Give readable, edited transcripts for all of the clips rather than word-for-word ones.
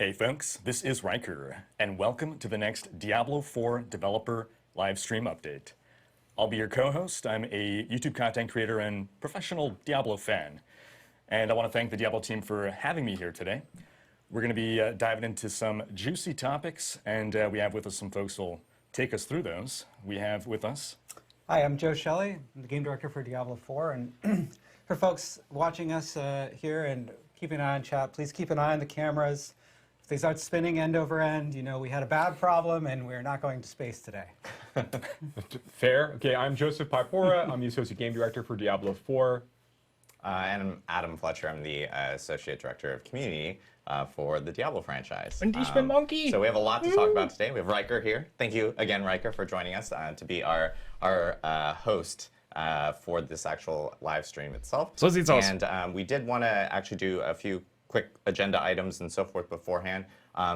Hey folks, this is Rhykker, and welcome to the next Diablo IV developer live stream update. I'll be your co-host. I'm a YouTube content creator and professional Diablo fan. And I want to thank the Diablo team for having me here today. We're going to be diving into some juicy topics, and we have with us some folks who will take us through those. We have with us... Hi, I'm Joe Shelley. I'm the game director for Diablo IV. And for folks watching us here and keeping an eye on chat, please keep an eye on the cameras. If they start spinning end over end, you know we had a bad problem and we're not going to space today. Fair. Okay, I'm Joseph Pipora. I'm the Associate Game Director for Diablo IV. And I'm Adam Fletcher. I'm the Associate Director of Community for the Diablo franchise. And ich bin Monkey. So we have a lot to talk about today. We have Rhykker here. Thank you again, Rhykker, for joining us to be our host for this actual live stream itself. So sieht's aus. And we did want to actually do a few quick agenda items and so forth beforehand.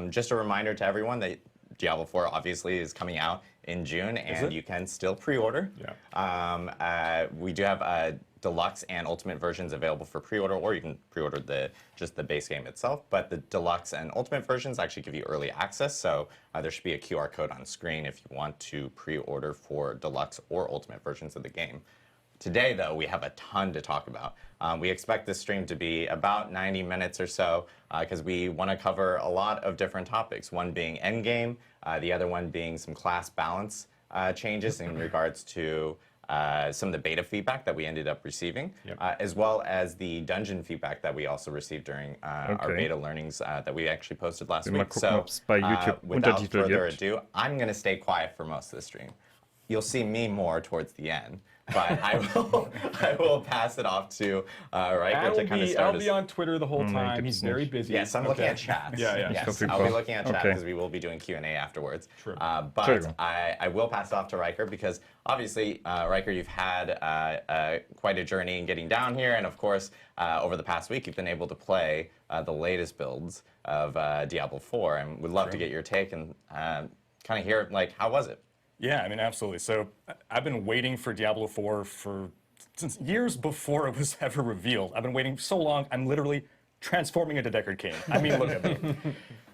Just a reminder to everyone that Diablo IV obviously is coming out in June, and you can still pre-order. Yeah. We do have deluxe and ultimate versions available for pre-order, or you can pre-order just the base game itself. But the deluxe and ultimate versions actually give you early access, so there should be a QR code on screen if you want to pre-order for deluxe or ultimate versions of the game. Today, though, we have a ton to talk about. We expect this stream to be about 90 minutes or so, because we want to cover a lot of different topics, one being endgame, the other one being some class balance changes in regards to some of the beta feedback that we ended up receiving, as well as the dungeon feedback that we also received during our beta learnings that we actually posted last week. So without further ado, I'm going to stay quiet for most of the stream. You'll see me more towards the end, but I will pass it off to Rhykker to kind of start. I'll be on Twitter the whole time. He's very busy. Yes, I'm looking at chats. Yes, I'll be looking at chat because we will be doing Q&A afterwards. True. But I will pass it off to Rhykker because obviously, Rhykker, you've had quite a journey in getting down here, and of course, over the past week, you've been able to play the latest builds of Diablo IV, and would love to get your take and kind of hear, like, how was it? Yeah, I mean, absolutely. So I've been waiting for Diablo IV since years before it was ever revealed. I've been waiting so long, I'm literally transforming into Deckard Cain. I mean, look at me.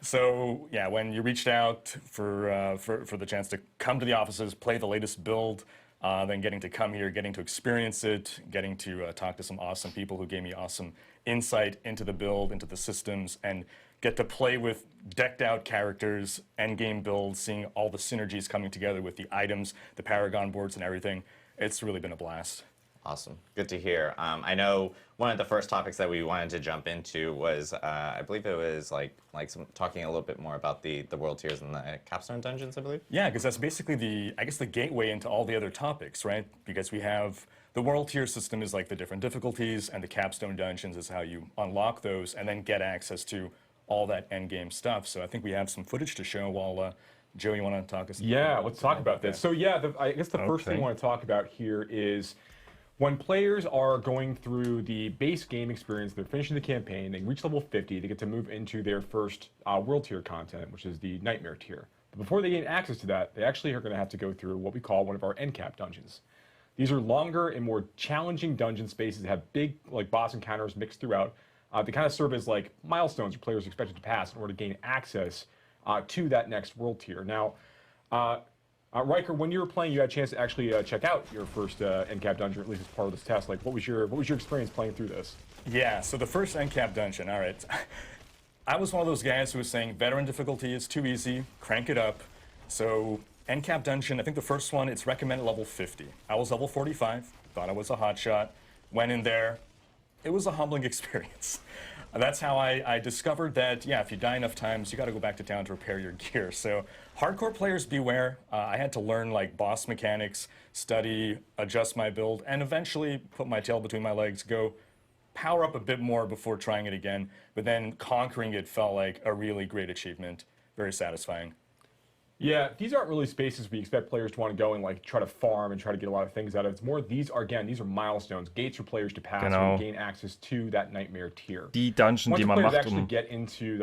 So yeah, when you reached out for the chance to come to the offices, play the latest build, then getting to come here, getting to experience it, getting to talk to some awesome people who gave me awesome insight into the build, into the systems, and get to play with decked out characters, endgame builds, seeing all the synergies coming together with the items, the Paragon boards and everything. It's really been a blast. Awesome. Good to hear. I know one of the first topics that we wanted to jump into was, I believe it was talking a little bit more about the world tiers and the capstone dungeons, I believe. Yeah, because that's basically the gateway into all the other topics, right? Because we have the world tier system is like the different difficulties, and the capstone dungeons is how you unlock those and then get access to all that end game stuff. So I think we have some footage to show while Joe, you want to talk us? Yeah, let's talk about this. So yeah, I guess the first thing I want to talk about here is when players are going through the base game experience, they're finishing the campaign, they reach level 50, they get to move into their first world tier content, which is the Nightmare tier. But before they gain access to that, they actually are going to have to go through what we call one of our end cap dungeons. These are longer and more challenging dungeon spaces that have big boss encounters mixed throughout. They kind of serve as like milestones where players are expected to pass in order to gain access to that next world tier. Now, Rhykker, when you were playing, you had a chance to actually check out your first end cap dungeon, at least as part of this test. Like, what was your experience playing through this? Yeah, so the first end cap dungeon, all right. I was one of those guys who was saying veteran difficulty is too easy, crank it up. So end cap dungeon, I think the first one, it's recommended level 50. I was level 45, thought I was a hotshot, went in there. It was a humbling experience. That's how I discovered that, yeah, if you die enough times, you got to go back to town to repair your gear. So hardcore players beware. I had to learn like boss mechanics, study, adjust my build, and eventually put my tail between my legs, go power up a bit more before trying it again. But then conquering it felt like a really great achievement, very satisfying. Yeah, these aren't really spaces we expect players to want to go and like try to farm and try to get a lot of things out of. It's more these are milestones, gates for players to pass and gain access to that Nightmare tier. Die Dungeon, die man macht, get into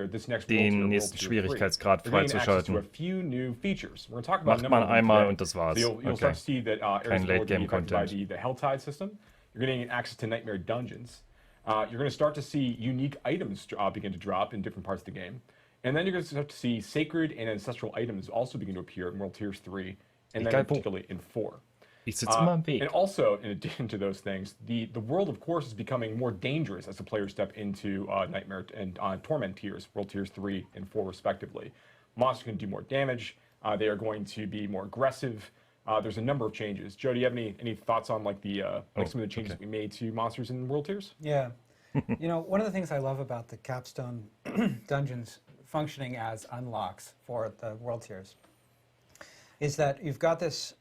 this next den nächsten Schwierigkeitsgrad freizuschalten. A few new features. We're talk about macht man einmal und das war's. So you'll start to see that Kein Late-Game-Content. by the Helltide system. You're getting access to Nightmare dungeons. You're going to start to see unique items begin to drop in different parts of the game. And then you're going to start to see sacred and ancestral items also begin to appear in World Tiers 3, and then particularly in 4. Ich sitze immer am Weg. And also, in addition to those things, the world, of course, is becoming more dangerous as the players step into Nightmare and Torment tiers, World Tiers 3 and 4 respectively. Monsters are going to do more damage. They are going to be more aggressive. There's a number of changes. Joe, do you have any thoughts on like some of the changes we made to monsters in World Tiers? Yeah. You know, one of the things I love about the capstone dungeons functioning as unlocks for the World Tiers is that you've got this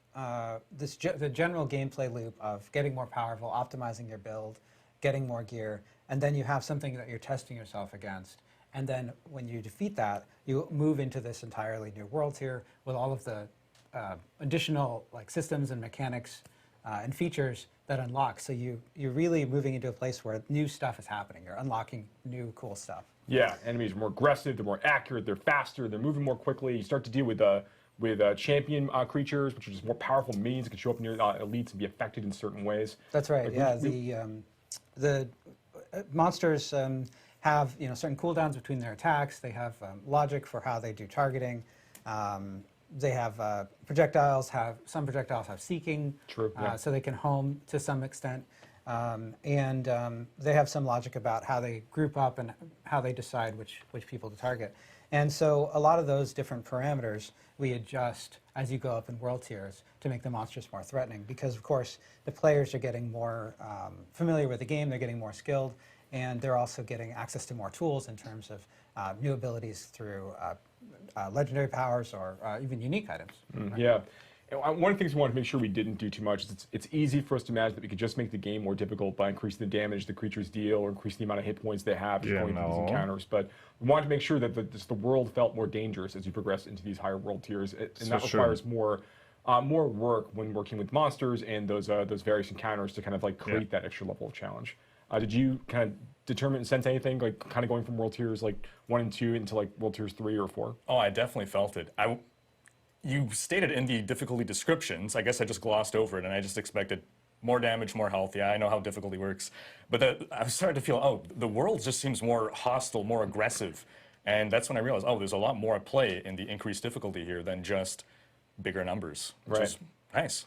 the general gameplay loop of getting more powerful, optimizing your build, getting more gear, and then you have something that you're testing yourself against. And then when you defeat that, you move into this entirely new world tier with all of the additional like systems and mechanics and features that unlock. So you're really moving into a place where new stuff is happening. You're unlocking new cool stuff. Yeah, enemies are more aggressive, they're more accurate, they're faster, they're moving more quickly. You start to deal with champion creatures, which are just more powerful minions that can show up in your elites and be affected in certain ways. That's right. Like yeah, the monsters have certain cooldowns between their attacks. They have logic for how they do targeting. They have projectiles. Some projectiles have seeking. True. Yeah. So they can home to some extent. And they have some logic about how they group up and how they decide which people to target. And so a lot of those different parameters we adjust as you go up in world tiers to make the monsters more threatening, because of course the players are getting more familiar with the game, they're getting more skilled, and they're also getting access to more tools in terms of new abilities through legendary powers or even unique items. Yeah. And one of the things we wanted to make sure we didn't do too much is it's easy for us to imagine that we could just make the game more difficult by increasing the damage the creatures deal or increasing the amount of hit points they have as going through these encounters. But we wanted to make sure that the world felt more dangerous as you progress into these higher world tiers, and that requires more work when working with monsters and those various encounters to kind of like create that extra level of challenge. Did you kind of determine and sense anything like kind of going from world tiers like 1 and 2 into like world tiers 3 or 4? Oh, I definitely felt it. You stated in the difficulty descriptions, I guess I just glossed over it and I just expected more damage, more health. Yeah, I know how difficulty works. But I was starting to feel, oh, the world just seems more hostile, more aggressive. And that's when I realized, oh, there's a lot more at play in the increased difficulty here than just bigger numbers, which is nice.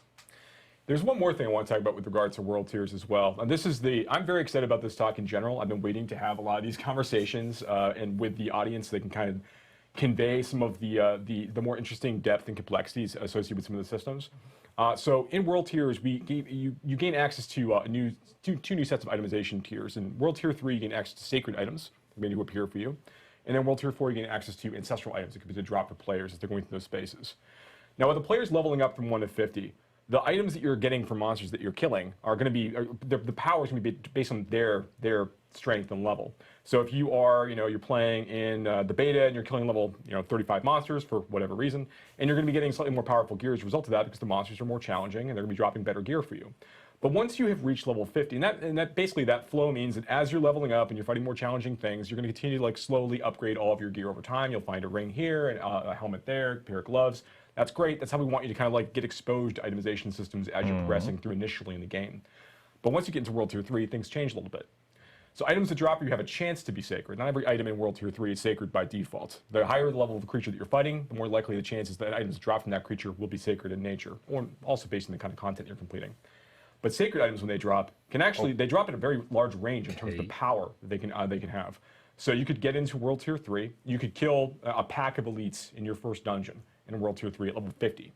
There's one more thing I want to talk about with regards to world tiers as well. And this is I'm very excited about this talk in general. I've been waiting to have a lot of these conversations and with the audience so they can kind of convey some of the more interesting depth and complexities associated with some of the systems. So in world tiers, you gain access to two new sets of itemization tiers. In world tier 3, you gain access to sacred items that may appear for you. And then world tier 4, you gain access to ancestral items that could be dropped for players as they're going through those spaces. Now, with the players leveling up from 1 to 50, the items that you're getting from monsters that you're killing are going to be, the power is going to be based on their strength and level. So if you are, you're playing in the beta and you're killing level, 35 monsters for whatever reason, and you're going to be getting slightly more powerful gear as a result of that because the monsters are more challenging and they're going to be dropping better gear for you. But once you have reached level 50, and that basically that flow means that as you're leveling up and you're fighting more challenging things, you're going to continue to like slowly upgrade all of your gear over time. You'll find a ring here, and a helmet there, a pair of gloves. That's great. That's how we want you to kind of like get exposed to itemization systems as you're progressing through initially in the game. But once you get into World Tier 3, things change a little bit. So items that drop, you have a chance to be sacred. Not every item in World Tier 3 is sacred by default. The higher the level of the creature that you're fighting, the more likely the chances that items dropped from that creature will be sacred in nature, or also based on the kind of content you're completing. But sacred items, when they drop, can actually they drop at a very large range in terms of the power that they can have. So you could get into World Tier 3, you could kill a pack of elites in your first dungeon in World Tier 3 at level 50,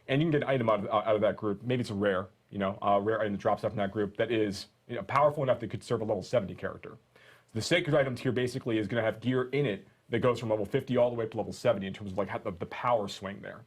and you can get an item out of that group. Maybe it's a rare, a rare item that drops out from that group that is powerful enough that could serve a level 70 character. So the sacred item tier basically is going to have gear in it that goes from level 50 all the way up to level 70 in terms of like the power swing there.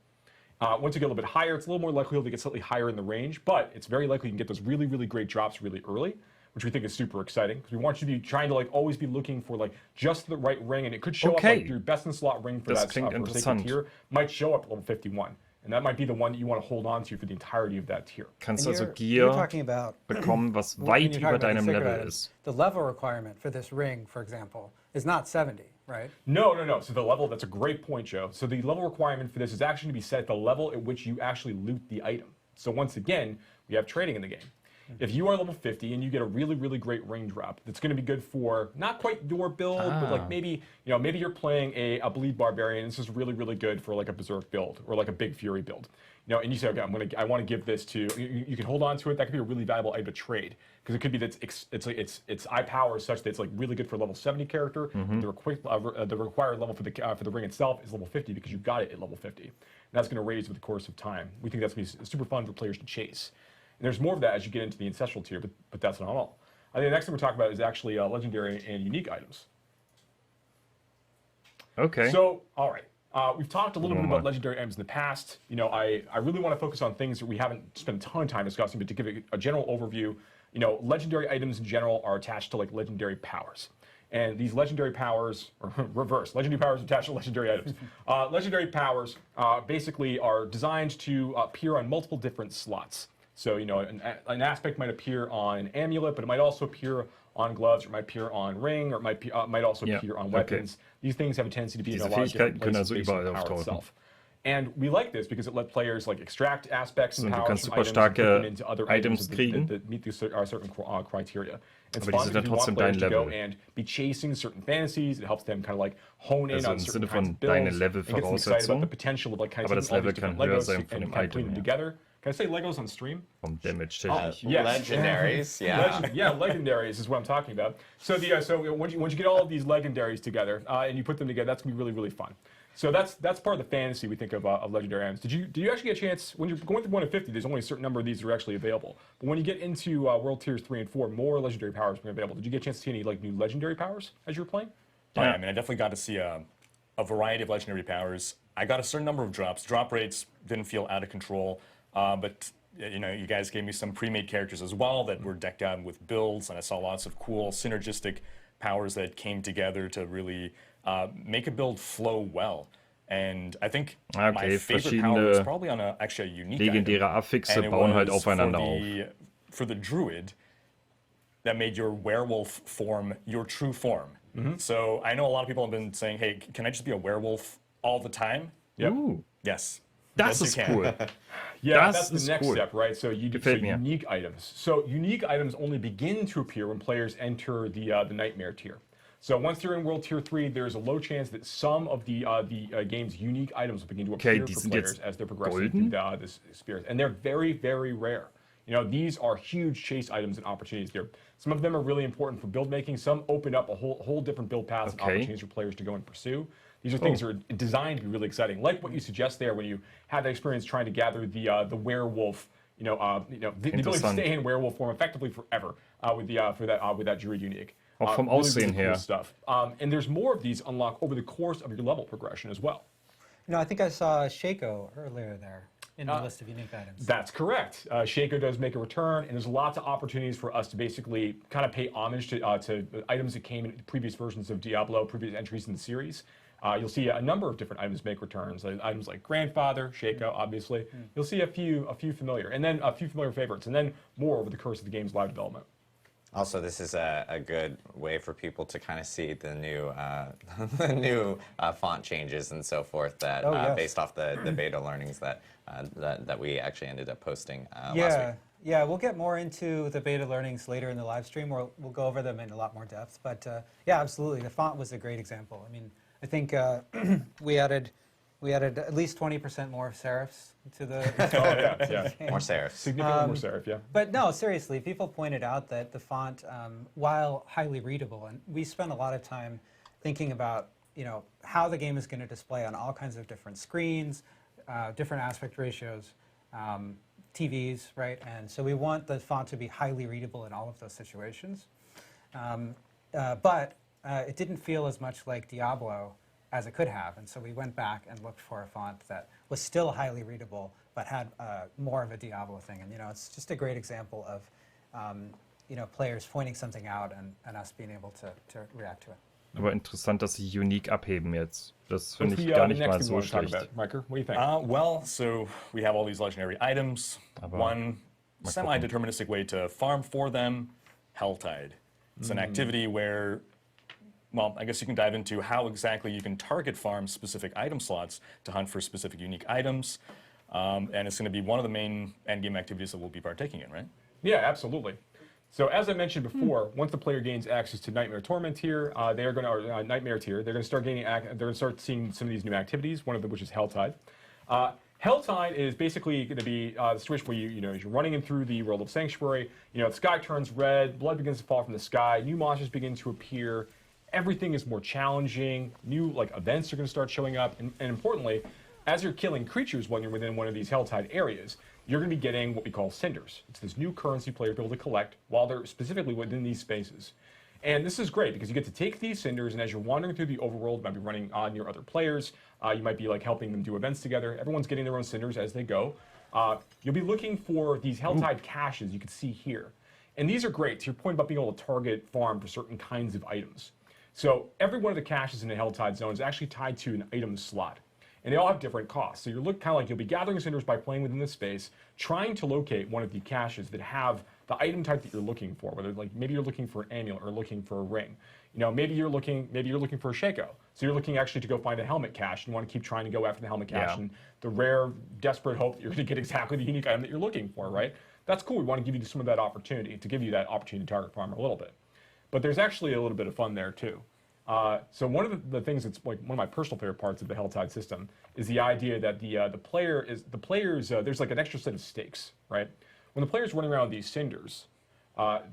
Once you get a little bit higher, it's a little more likely to get slightly higher in the range, but it's very likely you can get those really, really great drops really early, which we think is super exciting because we want you to be trying to like always be looking for like just the right ring, and it could show up like your best in slot ring for that for sacred tier might show up at level 51. And that might be the one that you want to hold on to for the entirety of that tier. Kannst also Gear bekommen, was weit über deinem Level ist. The level requirement for this ring, for example, is not 70, right? No. So the level, that's a great point, Joe. So the level requirement for this is actually to be set at the level at which you actually loot the item. So once again, we have trading in the game. If you are level 50 and you get a really, really great ring drop, that's going to be good for not quite your build, but like maybe maybe you're playing a bleed barbarian. And this is really, really good for like a berserk build or like a big fury build. And you say, okay, I want to give this to you can hold on to it. That could be a really valuable item to trade because it could be that its eye power is such that it's like really good for a level 70 character. The required level for the ring itself is level 50 because you got it at level 50. And that's going to raise with the course of time. We think that's going to be super fun for players to chase. And there's more of that as you get into the ancestral tier, but that's not all. I think the next thing we're talking about is actually legendary and unique items. Okay. So, all right. We've talked a little bit about legendary items in the past. I really want to focus on things that we haven't spent a ton of time discussing, but to give a general overview, legendary items in general are attached to like legendary powers. And these legendary powers, or reverse, legendary powers attached to legendary items. Legendary powers basically are designed to appear on multiple different slots. So, an aspect might appear on an amulet, but it might also appear on gloves, or it might appear on ring, or it might also appear on weapons. These things have a tendency to be in a lot of different places based on the power itself. And we like this because it let players like extract aspects and powers from items and put them into other items that meet these certain criteria. It's fun because we want players to go and be chasing certain fantasies. It helps them kind of like hone in on certain kinds of builds and gets them excited about the potential of like kind of taking all these different Legos and kind of putting them together. Can I say Legos on stream? Damage yes. Legendaries, yeah. Legendaries is what I'm talking about. So once you get all of these legendaries together and you put them together, that's gonna be really, really fun. So that's part of the fantasy we think of legendary items. Did you actually get a chance when you're going through 1 to 50? There's only a certain number of these that are actually available. But when you get into World Tiers 3 and 4, more legendary powers are available. Did you get a chance to see any like new legendary powers as you were playing? Yeah, I mean, I definitely got to see a variety of legendary powers. I got a certain number of drops. Drop rates didn't feel out of control. But you guys gave me some pre-made characters as well that were decked out with builds, and I saw lots of cool synergistic powers that came together to really make a build flow well. And I think my favorite power was probably on actually a unique legendäre Affixe bauen halt aufeinander auf. For the druid, that made your werewolf form your true form. So I know a lot of people have been saying, hey, can I just be a werewolf all the time? Yep. Yes. Das ist cool. Yeah, that's the next step, right? So you do unique items. So unique items only begin to appear when players enter the Nightmare tier. So once you're in World Tier 3, there's a low chance that some of the game's unique items will begin to appear for players as they're progressing through this experience. And they're very, very rare. These are huge chase items and opportunities here. Some of them are really important for build making. Some open up a whole different build paths and opportunities for players to go and pursue. These are things that are designed to be really exciting, like what you suggest there when you have that experience trying to gather the werewolf, the ability to stay in werewolf form effectively forever with that druid unique. Auch vom Aussehen her. Cool stuff. And there's more of these unlock over the course of your level progression as well. I think I saw Shaco earlier there in the list of unique items. That's correct. Shaco does make a return, and there's lots of opportunities for us to basically kind of pay homage to items that came in previous versions of Diablo, previous entries in the series. You'll see a number of different items make returns. Items like Grandfather, Shaco, obviously. You'll see a few familiar, and then a few familiar favorites, and then more over the course of the game's live development. Also, this is a good way for people to kind of see the new font changes and so forth that based off the beta learnings that we actually ended up posting last week. Yeah, we'll get more into the beta learnings later in the live stream, where we'll go over them in a lot more depth. But yeah, absolutely, the font was a great example. I mean, I think we added at least 20% more serifs to the. More serifs. Significantly more serif, yeah. But no, seriously, people pointed out that the font, while highly readable, and we spent a lot of time thinking about how the game is going to display on all kinds of different screens, different aspect ratios, TVs, right? And so we want the font to be highly readable in all of those situations. But it didn't feel as much like Diablo as it could have, and so we went back and looked for a font that was still highly readable, but had more of a Diablo thing. And it's just a great example of players pointing something out and us being able to react to it. Aber interessant, dass sie unique abheben jetzt. Das finde ich gar nicht mal so schlecht. Rhykker, what do you think? Well, so we have all these legendary items. One semi-deterministic way to farm for them, Helltide. It's an activity where, well, I guess you can dive into how exactly you can target farm specific item slots to hunt for specific unique items. And it's going to be one of the main endgame activities that we'll be partaking in, right? Yeah, absolutely. So as I mentioned before, once the player gains access to Nightmare Torment here, they are going to Nightmare tier. They're going to start gaining. They're going to start seeing some of these new activities. One of them, which is Helltide. Helltide is basically going to be the situation where you're running in through the world of Sanctuary. The sky turns red, blood begins to fall from the sky, new monsters begin to appear. Everything is more challenging. New events are going to start showing up, and importantly, as you're killing creatures when you're within one of these Helltide areas, you're going to be getting what we call cinders. It's this new currency players will be able to collect while they're specifically within these spaces. And this is great because you get to take these cinders, and as you're wandering through the overworld, you might be running on your other players. You might be helping them do events together. Everyone's getting their own cinders as they go. You'll be looking for these Helltide caches you can see here. And these are great. To your point about being able to target farm for certain kinds of items. So every one of the caches in the Helltide zone is actually tied to an item slot. And they all have different costs. So you'll be gathering cinders by playing within this space, trying to locate one of the caches that have the item type that you're looking for. Whether maybe you're looking for an amulet or looking for a ring. Maybe you're looking for a Shaco. So you're looking actually to go find a helmet cache. You want to keep trying to go after the helmet cache and the rare, desperate hope that you're going to get exactly the unique item that you're looking for, right? That's cool. We want to give you some of that opportunity, to target farmer a little bit. But there's actually a little bit of fun there too. So one of the things that's one of my personal favorite parts of the Helltide there's the idea that the players there's an extra set of stakes, right? When the players running around these cinders,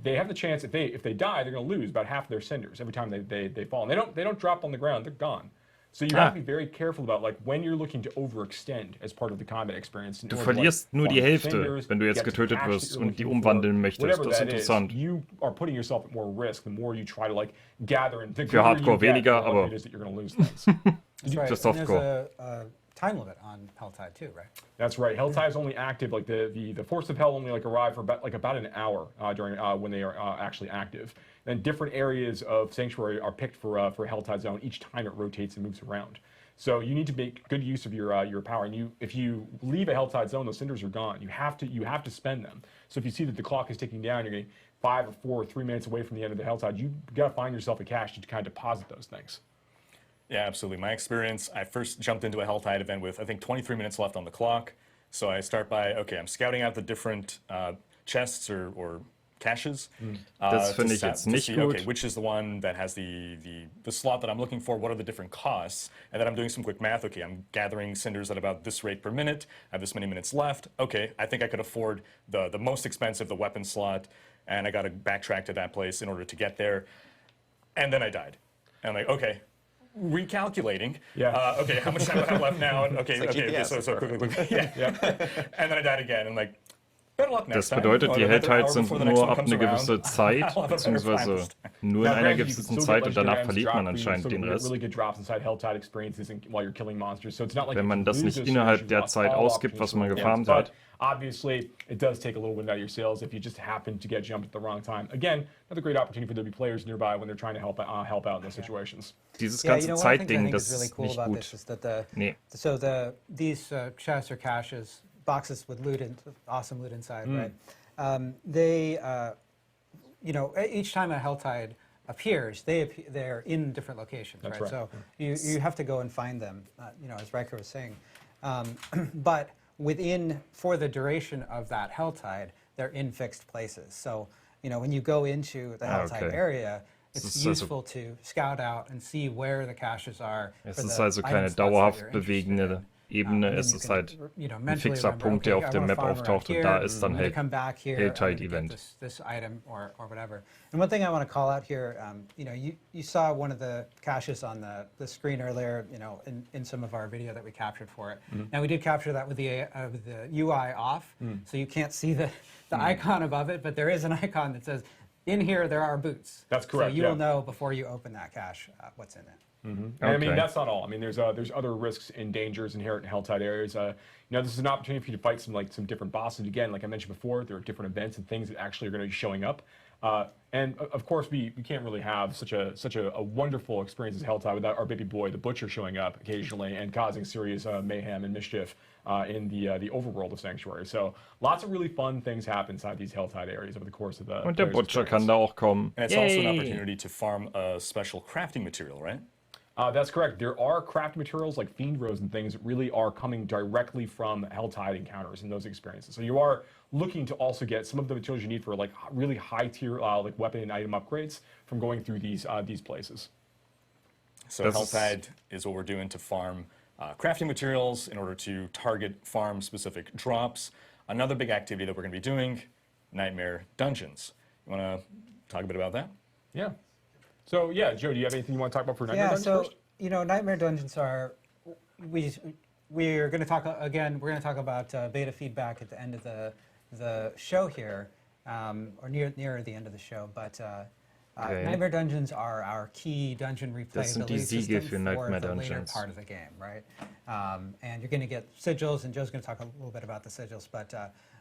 they have the chance if they die, they're going to lose about half of their cinders every time they fall. And they don't drop on the ground; they're gone. So you have to be very careful about when you're looking to overextend as part of the combat experience. Du verlierst nur die Hälfte, wenn du jetzt getötet wirst und die umwandeln möchtest. Das ist interessant. You are putting yourself at more risk the more you try to gather and für Hardcore weniger, aber it is that you're going to lose things. Right. Just and softcore. there's a time limit on Helltide too, right? That's right. Helltide is only active the Force of Hell only arrive for about an hour during when they are actually active. And different areas of Sanctuary are picked for Helltide Zone each time it rotates and moves around. So you need to make good use of your power. And if you leave a Helltide Zone, those cinders are gone. You have to spend them. So if you see that the clock is ticking down, you're getting 5 or 4 or 3 minutes away from the end of the Helltide, you got to find yourself a cache to kind of deposit those things. Yeah, absolutely. My experience, I first jumped into a Helltide event with, I think, 23 minutes left on the clock. So I start by, okay, I'm scouting out the different chests or caches. Das finde ich jetzt nicht gut. Okay, which is the one that has the slot that I'm looking for? What are the different costs? And then I'm doing some quick math. Okay, I'm gathering cinders at about this rate per minute. I have this many minutes left. Okay, I think I could afford the most expensive, the weapon slot, and I got to backtrack to that place in order to get there. And then I died. And I'm like, okay. Recalculating. Yeah. Okay, how much time do I have left now? And okay, GPS, so quickly. Yeah. And then I died again. And like, better luck next Das bedeutet, die Helltides sind nur ab eine gewisse Zeit, I'll have a better beziehungsweise plan. nur in Now, einer granted, you can gewissen still Zeit get und danach legendary verliert man items, anscheinend you den can get Rest. really good drops inside Helltide experiences while you're killing monsters. So it's not like Wenn man you das lose nicht those innerhalb cinders, der you lost Zeit all ausgibt, was man opportunities gefarmt to win. hat. But obviously, it does take a little wind out of your sails if you just happen to get jumped at the wrong time. Again, another great opportunity for there to be players nearby when they're trying to help out in those situations. Dieses Yeah, ganze one of the things I Zeitding, think das is really ist cool nicht about this gut. is that Nee. these chests or caches, boxes with loot and awesome loot inside, right? Each time a Helltide appears, they're in different locations, That's right? right. So you have to go and find them, as Rhykker was saying. But for the duration of that Helltide, they're in fixed places. So, when you go into the Helltide okay. area, it's ist also- useful to scout out and see where the caches are. Es for ist the also item keine spots that dauerhaft you're interested bewegende in. Ebene, And then es you ist can, halt ein mentally fixer remember, Punkt, der okay, auf I der wanna Map farm around auftaucht und here, da ist dann I'm gonna come back here, I'm gonna Helltide get Event. this item or whatever. And one thing I want to call out here, you saw one of the caches on the screen earlier, in some of our video that we captured for it. Now we did capture that with the UI off, so you can't see the icon above it, but there is an icon that says, in here there are boots. That's correct, So you yeah. will know before you open that cache what's in it. And I mean, Okay. that's not all. I mean, there's other risks and dangers inherent in Helltide areas. This is an opportunity for you to fight some different bosses. Again, like I mentioned before, there are different events and things that actually are going to be showing up. And of course, we can't really have such a wonderful experience as Helltide without our baby boy, the Butcher, showing up occasionally and causing serious mayhem and mischief in the overworld of Sanctuary. So lots of really fun things happen inside these Helltide areas over the course of the Und der player's Butcher experience. kann da auch kommen. And it's also an Yay! opportunity to farm a special crafting material, right? That's correct. There are craft materials like Fiend Rose and things that really are coming directly from Helltide encounters and those experiences. So you are looking to also get some of the materials you need for like really high tier like weapon and item upgrades from going through these places. So Helltide is what we're doing to farm crafting materials in order to target farm specific drops. Another big activity that we're going to be doing, Nightmare Dungeons. You want to talk a bit about that? Yeah. So yeah, Joe, do you have anything you want to talk about for Nightmare Dungeons first? You know, Nightmare Dungeons are, we're going to talk again. We're going to talk about beta feedback at the end of the show here, or near the end of the show. But Nightmare Dungeons are our key dungeon replayability system for the later part of the game, right? And you're going to get sigils, and Joe's going to talk a little bit about the sigils. But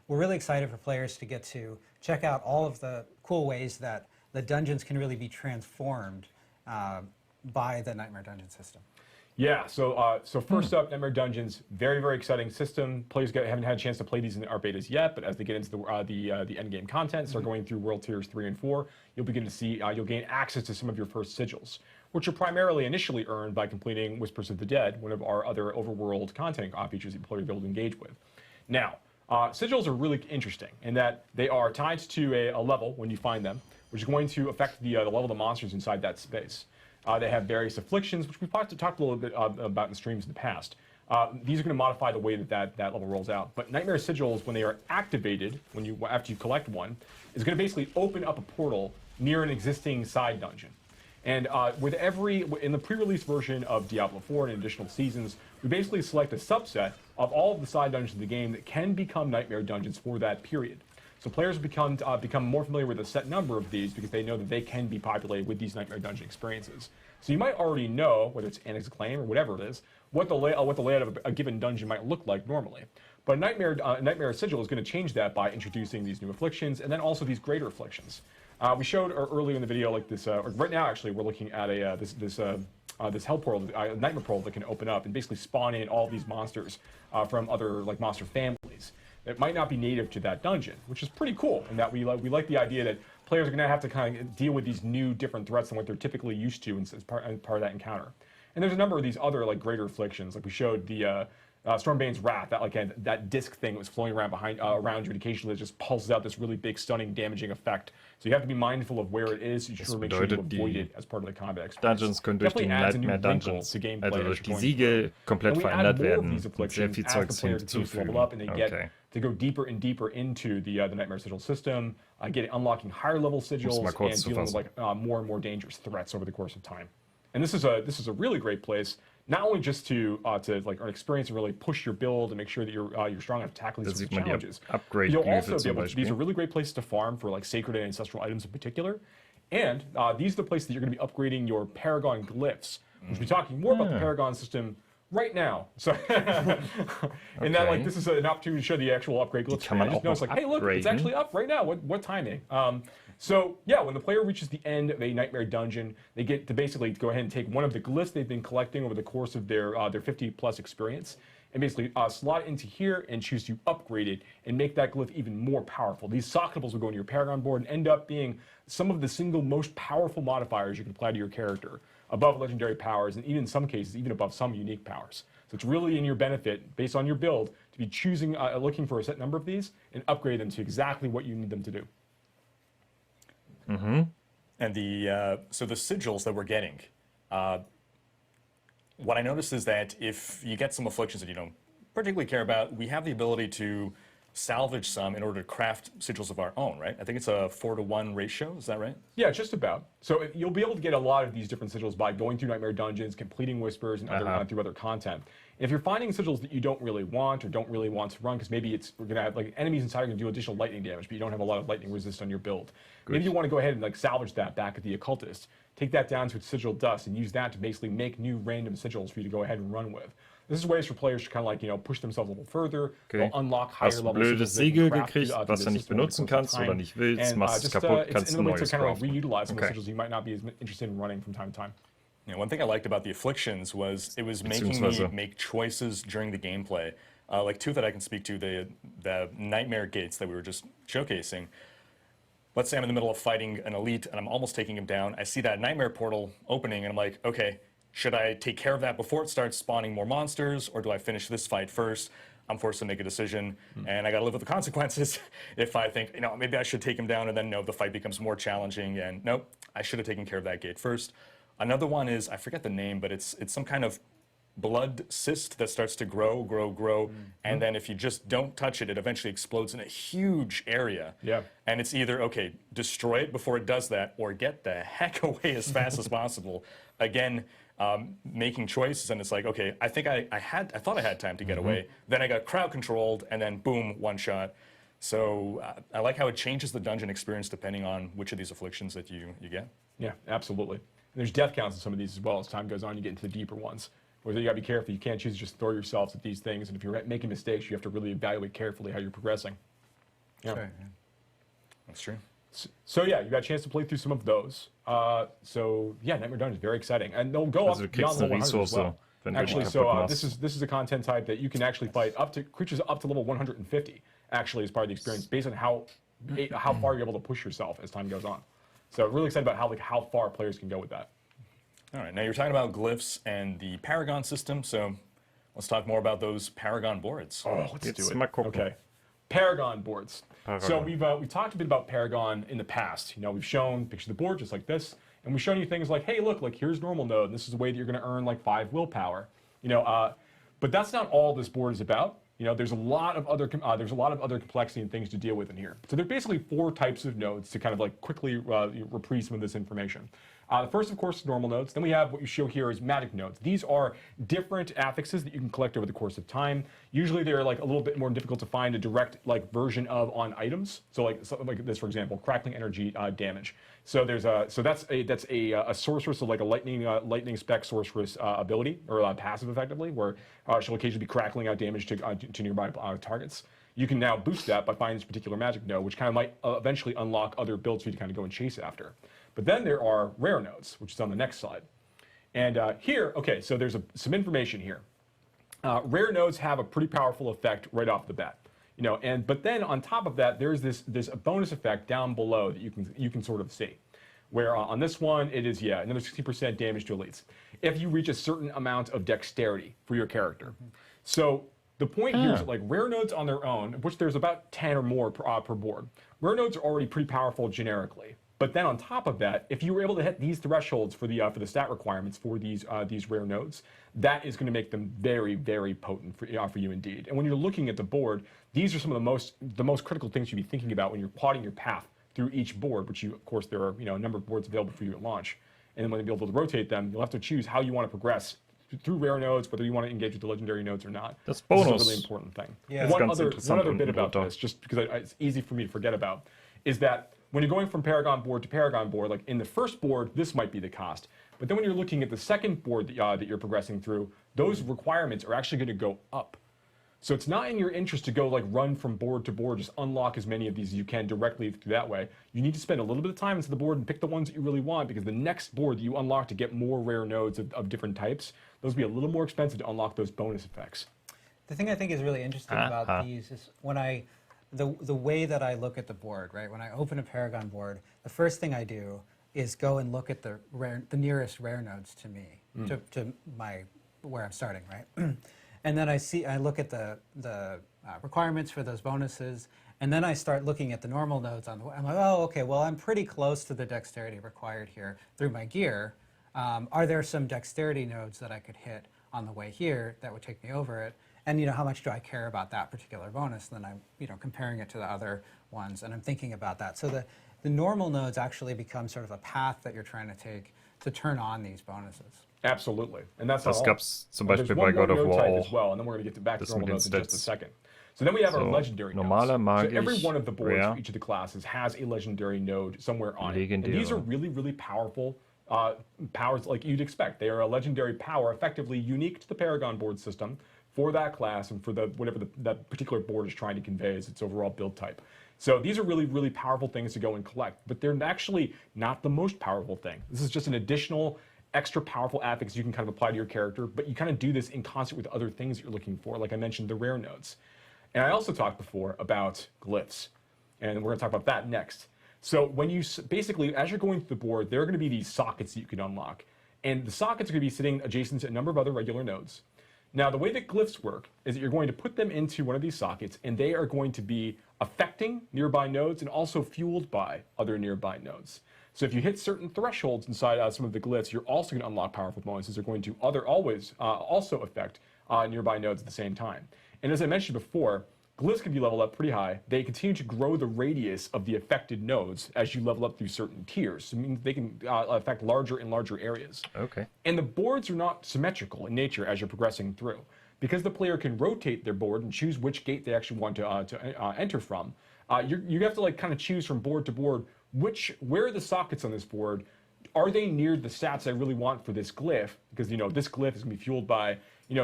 we're really excited for players to get to check out all of the cool ways that the dungeons can really be transformed by the Nightmare Dungeon system. Yeah, so first up, Nightmare Dungeons, very, very exciting system. Players haven't had a chance to play these in our betas yet, but as they get into the end game content, start going through World Tiers 3 and 4, you'll begin to see, you'll gain access to some of your first sigils, which are primarily initially earned by completing Whispers of the Dead, one of our other overworld content features that players will be able to engage with. Now, sigils are really interesting in that they are tied to a level when you find them, which is going to affect the level of the monsters inside that space. They have various afflictions, which we've talked a little bit about in streams in the past. These are going to modify the way that level rolls out. But Nightmare Sigils, when they are activated, after you collect one, is going to basically open up a portal near an existing side dungeon. And in the pre-release version of Diablo IV and additional seasons, we basically select a subset of all of the side dungeons of the game that can become Nightmare Dungeons for that period. So players become more familiar with a set number of these because they know that they can be populated with these Nightmare Dungeon experiences. So you might already know, whether it's Annex Claim or whatever it is, what the layout of a given dungeon might look like normally. But Nightmare Sigil is going to change that by introducing these new afflictions and then also these greater afflictions. We showed earlier in the video like this. Right now, actually, we're looking at this hell portal, nightmare portal that can open up and basically spawn in all these monsters from other like monster families. It might not be native to that dungeon, which is pretty cool in that we like the idea that players are going to have to kind of deal with these new different threats than what they're typically used to as part of that encounter. And there's a number of these other like greater afflictions, like we showed the Stormbane's Wrath, that disc thing that was floating around around you, and occasionally it just pulses out this really big, stunning, damaging effect. So you have to be mindful of where it is. So you should make sure you avoid it as part of the combat experience. Dungeons können durch die Nightmare Dungeons, also durch die Siegel, komplett verändert werden und sehr viel Zeugs hinzufügen. Okay. To go deeper and deeper into the Nightmare Sigil system, unlocking higher level sigils and dealing with like more and more dangerous threats over the course of time. And this is a really great place, not only just to like earn experience and really push your build and make sure that you're strong enough to tackle these sorts of challenges. You'll also be able to, these are really great places to farm for like sacred and ancestral items in particular. And these are the places that you're going to be upgrading your Paragon glyphs. We'll be talking more about the Paragon system right now. So and that like this is an opportunity to show the actual upgrade glyphs. I just noticed like, hey look, it's actually up right now. What timing? So yeah, when the player reaches the end of a Nightmare Dungeon, they get to basically go ahead and take one of the glyphs they've been collecting over the course of their 50+ experience and basically slot it into here and choose to upgrade it and make that glyph even more powerful. These sockables will go into your Paragon board and end up being some of the single most powerful modifiers you can apply to your character, above legendary powers, and even in some cases, even above some unique powers. So it's really in your benefit, based on your build, to be choosing, looking for a set number of these and upgrade them to exactly what you need them to do. Mm-hmm. And so the sigils that we're getting, what I noticed is that if you get some afflictions that you don't particularly care about, we have the ability to salvage some in order to craft sigils of our own, right? I think it's a 4-to-1 ratio, is that right? Yeah, just about. So you'll be able to get a lot of these different sigils by going through Nightmare Dungeons, completing Whispers, and through other content. And if you're finding sigils that you don't really want or don't really want to run, because maybe we're going to have like enemies inside are going to do additional lightning damage, but you don't have a lot of lightning resist on your build. Good. Maybe you want to go ahead and like salvage that back at the Occultist, take that down to its sigil dust, and use that to basically make new random sigils for you to go ahead and run with. This is ways for players to kind of like, push themselves a little further. They'll unlock higher level blödes Siegel gekriegt, was du nicht benutzen kannst oder nicht willst, machst es kaputt, kannst du neues kind of like reutilize some sigils you might not be as interested in running from time to time. Yeah, one thing I liked about the afflictions was it was making me make choices during the gameplay. Like two that I can speak to, the nightmare gates that we were just showcasing. Let's say I'm in the middle of fighting an elite and I'm almost taking him down. I see that nightmare portal opening and I'm like, okay, should I take care of that before it starts spawning more monsters, or do I finish this fight first? I'm forced to make a decision, and I got to live with the consequences if I think, you know, maybe I should take him down, and then no, the fight becomes more challenging, and nope, I should have taken care of that gate first. Another one is, I forget the name, but it's some kind of blood cyst that starts to grow, and then if you just don't touch it, it eventually explodes in a huge area. Yeah. And it's either, okay, destroy it before it does that, or get the heck away as fast as possible. Again, making choices, and it's like, okay, I think I thought I had time to get away. Then I got crowd controlled, and then boom, one shot. So I like how it changes the dungeon experience depending on which of these afflictions that you get. Yeah, absolutely. And there's death counts in some of these as well. As time goes on, you get into the deeper ones. Where you got to be careful. You can't choose to just throw yourselves at these things, and if you're making mistakes, you have to really evaluate carefully how you're progressing. Yeah. Sure, yeah. That's true. So yeah, you got a chance to play through some of those. So yeah, Nightmare Dungeon is very exciting, and they'll go up beyond level 100 as well. Actually, so this is a content type that you can actually fight up to creatures up to level 150. Actually, as part of the experience, based on how far you're able to push yourself as time goes on. So really excited about how far players can go with that. All right, now you're talking about glyphs and the Paragon system, so let's talk more about those Paragon boards. Oh, let's do it. Okay. Paragon boards. So we've talked a bit about Paragon in the past. You know, we've shown pictures of the board just like this, and we've shown you things like, hey, look, like here's normal node, and this is the way that you're going to earn like 5 willpower. You know, but that's not all this board is about. You know, there's a lot of other complexity and things to deal with in here. So there are basically 4 types of nodes to kind of like quickly reprise some of this information. The first, of course, is normal nodes. Then we have what you show here is magic nodes. These are different affixes that you can collect over the course of time. Usually they're like a little bit more difficult to find a direct like version of on items. So like something like this, for example, crackling energy damage. So there's that's a sorceress, so like a lightning spec sorceress ability, or passive effectively, where she'll occasionally be crackling out damage to nearby targets. You can now boost that by finding this particular magic node, which kind of might eventually unlock other builds for you to kind of go and chase after. But then there are rare nodes, which is on the next slide. And here, okay, so there's some information here. Rare nodes have a pretty powerful effect right off the bat. You know, but then on top of that, there's this bonus effect down below that you can sort of see. Where on this one, it is, yeah, another 60% damage to elites if you reach a certain amount of dexterity for your character. So the point here is that, like, rare nodes on their own, of which there's about 10 or more per board, rare nodes are already pretty powerful generically. But then on top of that, if you were able to hit these thresholds for the stat requirements for these rare nodes, that is going to make them very, very potent for you indeed. And when you're looking at the board, these are some of the most critical things you'd be thinking about when you're plotting your path through each board, which of course there are a number of boards available for you at launch. And then when you'll be able to rotate them, you'll have to choose how you want to progress through rare nodes, whether you want to engage with the legendary nodes or not. That's bonus. This is a really important thing. Yeah. One other bit about this, just because it's easy for me to forget about, is that when you're going from Paragon board to Paragon board, like in the first board, this might be the cost. But then when you're looking at the second board that you're progressing through, those requirements are actually going to go up. So it's not in your interest to go like run from board to board, just unlock as many of these as you can directly through that way. You need to spend a little bit of time into the board and pick the ones that you really want, because the next board that you unlock to get more rare nodes of different types, those will be a little more expensive to unlock those bonus effects. The thing I think is really interesting about these is when the way that I look at the board, right? When I open a Paragon board, the first thing I do is go and look at the nearest rare nodes to me, to where I'm starting, right? And then I look at the requirements for those bonuses, and then I start looking at the normal nodes on the way. I'm like, oh, okay, well, I'm pretty close to the dexterity required here through my gear. Are there some dexterity nodes that I could hit on the way here that would take me over it? And how much do I care about that particular bonus? And then I'm comparing it to the other ones, and I'm thinking about that. So the normal nodes actually become sort of a path that you're trying to take to turn on these bonuses. Absolutely, and that's Das gab's zum Beispiel bei God of War auch. As well, and then we're going to get back to normal nodes in just a second. So then we have our legendary nodes. So every one of the boards for each of the classes has a legendary node somewhere on it. And these are really, really powerful powers like you'd expect. They are a legendary power, effectively unique to the Paragon board system for that class and for whatever that particular board is trying to convey as its overall build type. So these are really, really powerful things to go and collect, but they're actually not the most powerful thing. This is just an additional extra powerful affix you can kind of apply to your character, but you kind of do this in concert with other things that you're looking for, like I mentioned, the rare nodes. And I also talked before about glyphs, and we're going to talk about that next. So when you basically, as you're going through the board, there are going to be these sockets that you can unlock. And the sockets are going to be sitting adjacent to a number of other regular nodes. Now, the way that glyphs work is that you're going to put them into one of these sockets, and they are going to be affecting nearby nodes and also fueled by other nearby nodes. So if you hit certain thresholds inside some of the glyphs, you're also going to unlock powerful bonuses. They're going to also affect nearby nodes at the same time. And as I mentioned before, glyphs can be leveled up pretty high. They continue to grow the radius of the affected nodes as you level up through certain tiers. So it means they can affect larger and larger areas. Okay. And the boards are not symmetrical in nature as you're progressing through. Because the player can rotate their board and choose which gate they actually want to enter from, you have to like kind of choose from board to board where are the sockets on this board. Are they near the stats I really want for this glyph? Because this glyph is going to be fueled by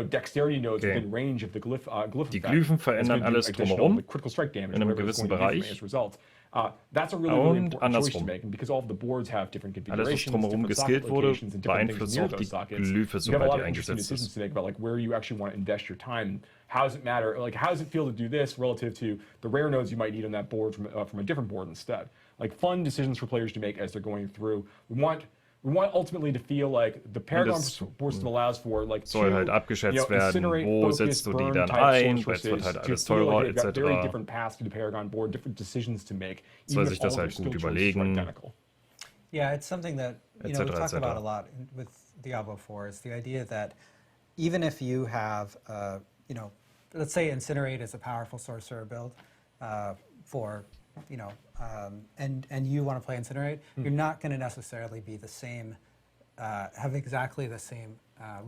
dexterity nodes within range of the glyph. Die Glyphen verändern alles drumherum critical strike damage in einem gewissen Bereich. That's a really important choice to make, and because all of the boards have different configurations, alles, was drumherum geskillt wurde, beeinflusst auch die Glyphe, you have a sobald lot die of interesting eingesetzt decisions ist. to make about like where you actually want to invest your time. How does it matter? Like, how does it feel to do this relative to the rare nodes you might need on that board from a different board instead? Like, fun decisions for players to make as they're going through. We want ultimately to feel like the Paragon board system allows for like soll halt abgeschätzt werden, wo setzt du die dann ein, weil es wird halt alles teurer etc. Very different paths to the Paragon board, different decisions to make. Soll sich das halt gut überlegen. Yeah, it's something that we talk about a lot with Diablo IV. Is the idea that even if you have, let's say Incinerate is a powerful sorcerer build for, and you want to play Incinerate, you're not going to necessarily be the same, have exactly the same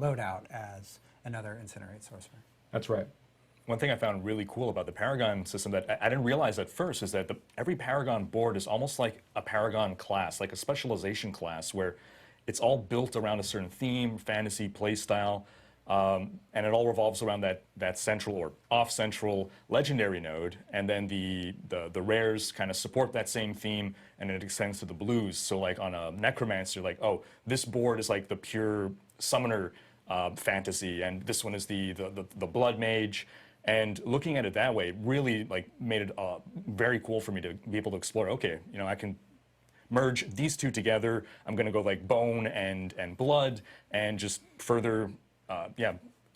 loadout as another Incinerate sorcerer. That's right. One thing I found really cool about the Paragon system that I didn't realize at first is that every Paragon board is almost like a Paragon class, like a specialization class, where it's all built around a certain theme, fantasy, playstyle, and it all revolves around that central or off-central legendary node, and then the rares kind of support that same theme, and it extends to the blues. So like on a Necromancer, like, oh, this board is like the pure summoner fantasy, and this one is the blood mage. And looking at it that way really like made it very cool for me to be able to explore, okay, I can merge these two together. I'm going to go like bone and blood and just further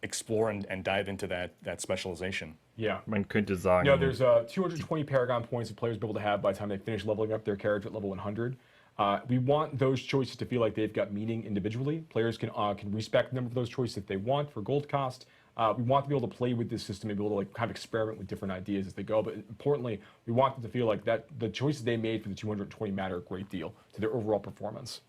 explore and dive into that specialization. Yeah. Man könnte sagen, there's 220 Paragon points that players will be able to have by the time they finish leveling up their character at level 100. We want those choices to feel like they've got meaning individually. Players can respect the number of those choices if they want for gold cost. We want to be able to play with this system and be able to like kind of experiment with different ideas as they go. But importantly, we want them to feel like that the choices they made for the 220 matter a great deal to their overall performance.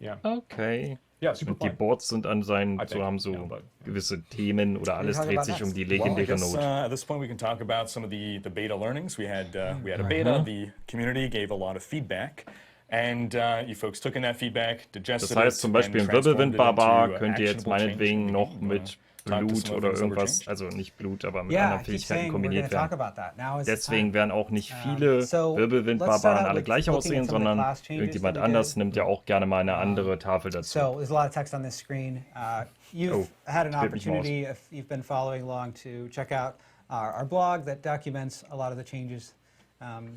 Yeah. Okay. Ja, super Und die Boards sind anscheinend haben so gewisse Themen oder alles dreht sich die legendäre Node. At this point we can talk about some of the beta learnings. We had a beta, the community gave a lot of feedback. And you folks took in that feedback, digested it. Das heißt zum Beispiel im Wirbelwind-Barbar könnt ihr jetzt meinetwegen noch mit Blut oder irgendwas, also nicht Blut, aber mit anderen Fähigkeiten kombiniert werden. Deswegen werden auch nicht viele Wirbelwind-Barbaren alle gleich aussehen, sondern irgendjemand anders nimmt ja auch gerne mal eine andere Tafel dazu. So there's a lot of text on this screen. You've had an opportunity, if you've been following along, to check out our blog that documents a lot of the changes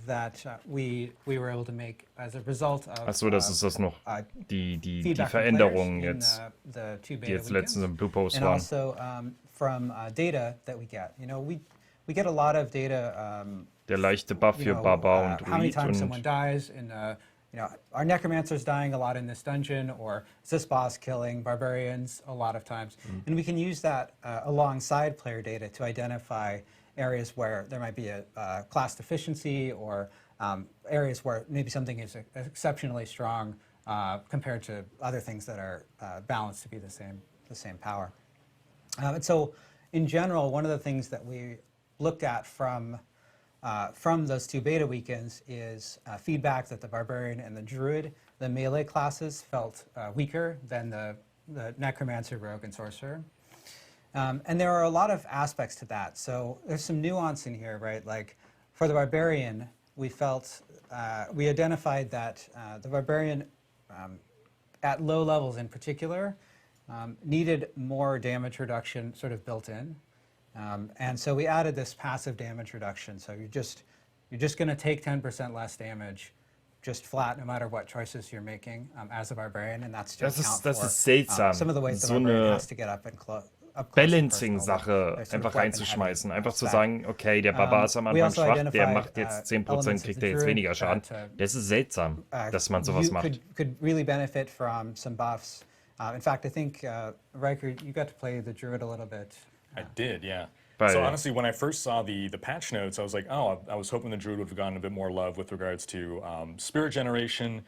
that we were able to make as a result of Achso, das ist das noch, die Veränderungen jetzt, die jetzt letztens im Blue Post waren. And also from data that we get. We get a lot of data. Der leichte Buff für Barbar und how many Druid times someone dies in our Necromancer's dying a lot in this dungeon, or is this boss killing barbarians a lot of times? And we can use that alongside player data to identify areas where there might be a class deficiency, or areas where maybe something is exceptionally strong compared to other things that are balanced to be the same power. And so, in general, one of the things that we looked at from those two beta weekends is feedback that the Barbarian and the Druid, the melee classes, felt weaker than the Necromancer, Rogue, and Sorcerer. And there are a lot of aspects to that. So there's some nuance in here, right? Like for the Barbarian, we identified that the Barbarian, at low levels in particular, needed more damage reduction sort of built in. And so we added this passive damage reduction. So you're just going to take 10% less damage just flat no matter what choices you're making as a barbarian, and that's to account das for ist seltsam, some of the ways the so barbarian eine has to get up and close. Balancing-Sache einfach reinzuschmeißen. Einfach zu sagen, okay, der Barbar ist am Anfang schwach, der macht jetzt 10%, kriegt er jetzt weniger Schaden. Das ist seltsam, dass man sowas macht. Could really benefit from some buffs. In fact, I think, Rhykker, you got to play the Druid a little bit. I did, yeah. So honestly, when I first saw the patch notes, I was like, oh, I was hoping the Druid would have gotten a bit more love with regards to spirit generation.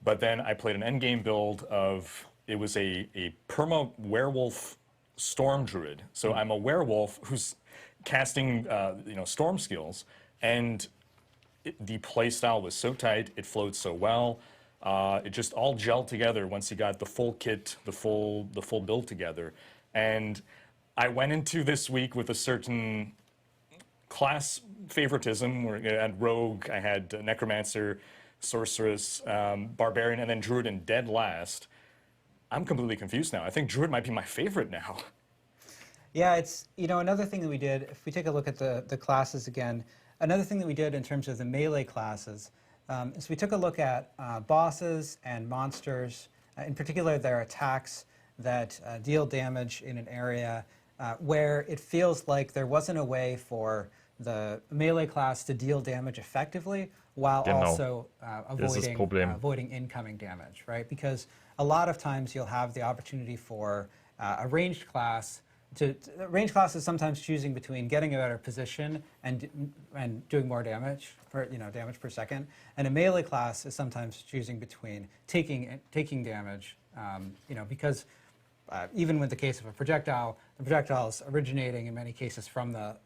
But then I played an endgame build of, it was a perma-werewolf storm druid. So I'm a werewolf who's casting storm skills, and the playstyle was so tight, it flowed so well. It just all gelled together once you got the full kit, the full build together. And I went into this week with a certain class favoritism, where I had rogue, I had necromancer, sorceress, barbarian, and then druid in dead last. I'm completely confused now. I think druid might be my favorite now. Yeah, it's, another thing that we did, if we take a look at the classes again, another thing that we did in terms of the melee classes is we took a look at bosses and monsters, in particular their attacks that deal damage in an area where it feels like there wasn't a way for the melee class to deal damage effectively while also avoiding incoming damage, right? Because a lot of times you'll have the opportunity for a ranged class range class is sometimes choosing between getting a better position and doing more damage, damage per second, and a melee class is sometimes choosing between taking damage, because even with the case of a projectile, the projectile is originating in many cases from the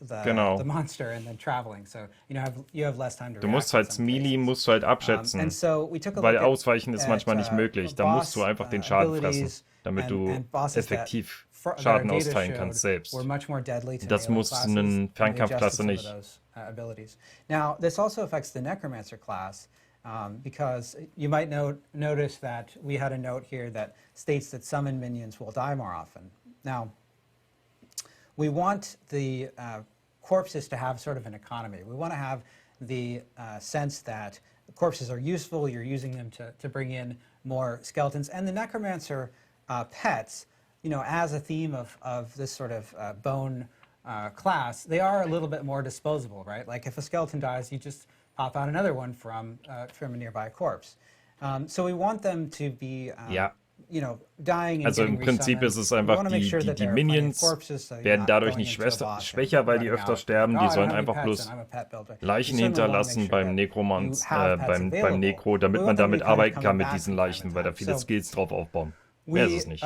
monster and then traveling. So you have less time to Du musst halt Melee abschätzen, and so we took a weil look Ausweichen ist manchmal nicht möglich. Da musst du einfach den Schaden fressen, damit du effektiv Schaden austeilen kannst selbst. Das muss eine Fernkampfklasse nicht. Now, this also affects the Necromancer class, because you might notice that we had a note here that states that summon minions will die more often. Now, we want the corpses to have sort of an economy. We want to have the sense that corpses are useful, you're using them to bring in more skeletons, and the Necromancer pets, as a theme of this sort of bone class, they are a little bit more disposable, right? Like if a skeleton dies, you just pop out another one from a nearby corpse. So we want them to be, dying and also im Prinzip ist es einfach, die Minions werden dadurch nicht schwächer, weil die öfter sterben. Die sollen einfach bloß Leichen hinterlassen beim beim Necro, damit man damit arbeiten kann mit diesen Leichen, weil da viele Skills drauf aufbauen. Mehr ist es nicht.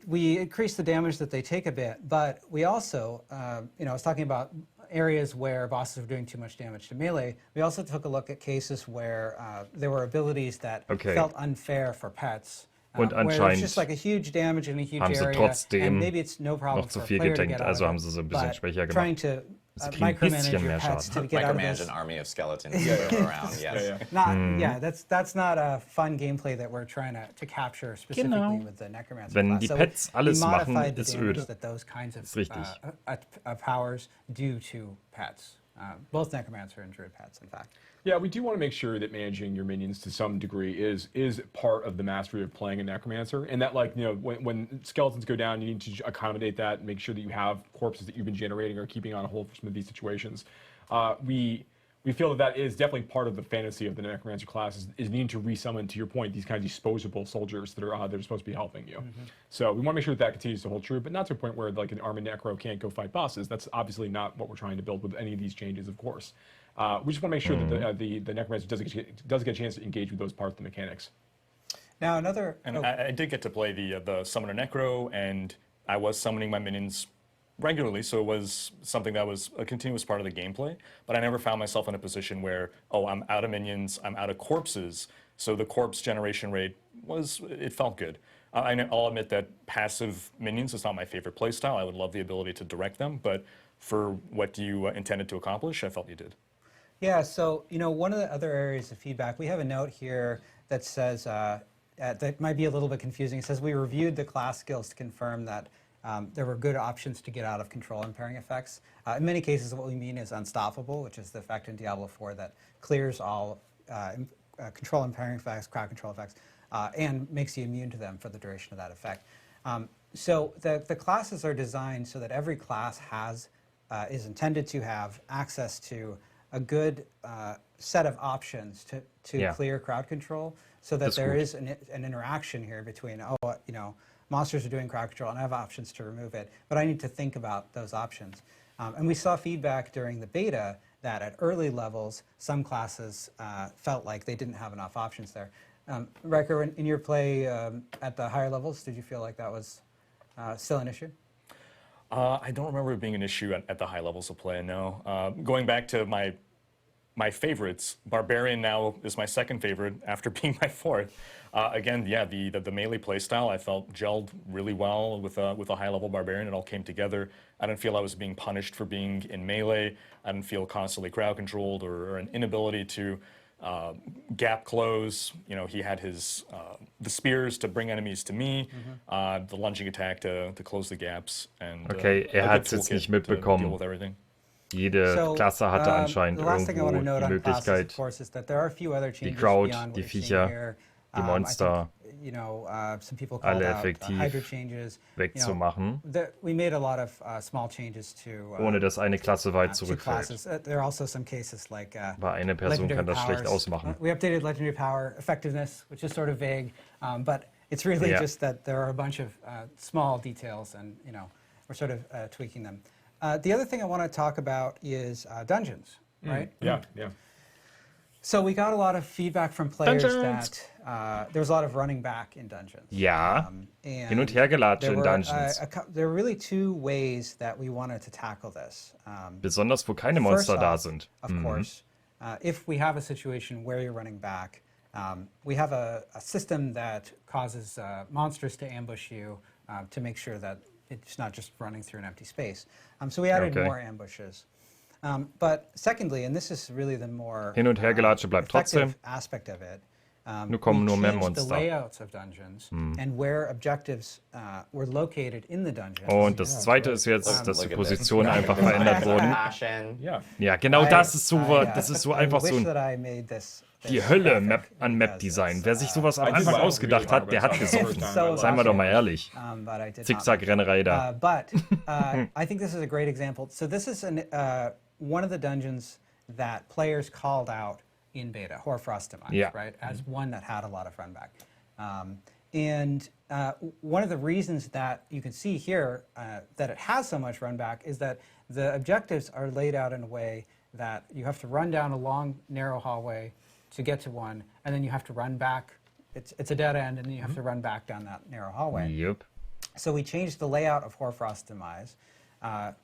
We increase the damage that they take a bit, but we also, I was talking about areas where bosses were doing too much damage to melee. We also took a look at cases where there were abilities that felt unfair for pets. Und anscheinend just like a huge damage in a huge haben sie area, trotzdem maybe it's no problem noch zu viel getankt, also haben sie so ein bisschen schwächer gemacht. Sie kriegen ein bisschen mehr Schaden. Micromanage an army of skeletons around, yes. That's not a fun gameplay that we're trying to capture specifically with the Necromancer Wenn class. die Pets alles machen, ist öde. That those kinds of ist richtig. Powers do to pets, both Necromancer and Druid pets, in fact. Yeah, we do want to make sure that managing your minions to some degree is part of the mastery of playing a Necromancer, and that when skeletons go down, you need to accommodate that and make sure that you have corpses that you've been generating or keeping on hold for some of these situations. We feel that is definitely part of the fantasy of the Necromancer class is needing to resummon, to your point, these kind of disposable soldiers that are supposed to be helping you. So we want to make sure that continues to hold true, but not to a point where like an armored necro can't go fight bosses. That's obviously not what we're trying to build with any of these changes, of course. We just want to make sure that the Necromancer does get a chance to engage with those parts of the mechanics. Now another... I did get to play the Summoner Necro, and I was summoning my minions regularly, so it was something that was a continuous part of the gameplay, but I never found myself in a position where, I'm out of minions, I'm out of corpses, so the corpse generation rate it felt good. I'll admit that passive minions is not my favorite playstyle. I would love the ability to direct them, but for what you intended to accomplish, I felt you did. Yeah, so, one of the other areas of feedback, we have a note here that says, that might be a little bit confusing. It says, we reviewed the class skills to confirm that there were good options to get out of control impairing effects. In many cases, what we mean is unstoppable, which is the effect in Diablo IV that clears all control impairing effects, crowd control effects, and makes you immune to them for the duration of that effect. So the classes are designed so that every class is intended to have access to a good set of options to clear crowd control, so that there is an interaction here between, monsters are doing crowd control and I have options to remove it, but I need to think about those options. And we saw feedback during the beta that at early levels, some classes felt like they didn't have enough options there. Rhykker, in your play at the higher levels, did you feel like that was still an issue? I don't remember it being an issue at the high levels of play, no. Going back to my favorites, Barbarian now is my second favorite after being my fourth. Again, yeah, the melee playstyle I felt gelled really well with a high-level Barbarian. It all came together. I didn't feel I was being punished for being in melee. I didn't feel constantly crowd-controlled or an inability to gap close. He had the spears to bring enemies to me, the lunging attack to close the gaps. And, okay, hat es jetzt nicht mitbekommen. Jede Klasse hatte anscheinend irgendwo die Möglichkeit, die Crowd, die Viecher, die Monster, alle effektiv wegzumachen, ohne dass eine Klasse weit zurückfällt. Aber eine Person kann das schlecht ausmachen. We updated Legendary Power Effectiveness, which is sort of vague, but it's really just that there are a bunch of small details, and we're sort of tweaking them. The other thing I want to talk about is dungeons, right? Yeah. So we got a lot of feedback from players that there was a lot of running back in dungeons. Ja, hin und her gelatscht in Dungeons. There were really two ways that we wanted to tackle this. Besonders wo keine Monster da sind. Of course, if we have a situation where you're running back, we have a system that causes monsters to ambush you to make sure that it's not just running through an empty space. So we added more ambushes. But secondly, and this is really the more hin und her gelatsche bleibt trotzdem. Aspect of it, Nur kommen nur mehr the Monster. layouts of dungeons and where objectives were located in the dungeons. Und das Zweite ist jetzt, dass die Positionen einfach verändert wurden. Ja, genau das ist so einfach so die Hölle an Map-Design. Wer sich sowas am Anfang ausgedacht hat, der hat gesoffen. Seien wir doch mal ehrlich. Zickzack-Rennerei da. But I think this is a great example. So this is one of the dungeons that players called out in beta, Hoarfrost-Demise, right, as one that had a lot of run back. And one of the reasons that you can see here that it has so much run back is that the objectives are laid out in a way that you have to run down a long, narrow hallway to get to one, and then you have to run back. It's a dead end, and then you have to run back down that narrow hallway. Yep. So we changed the layout of Hoarfrost-Demise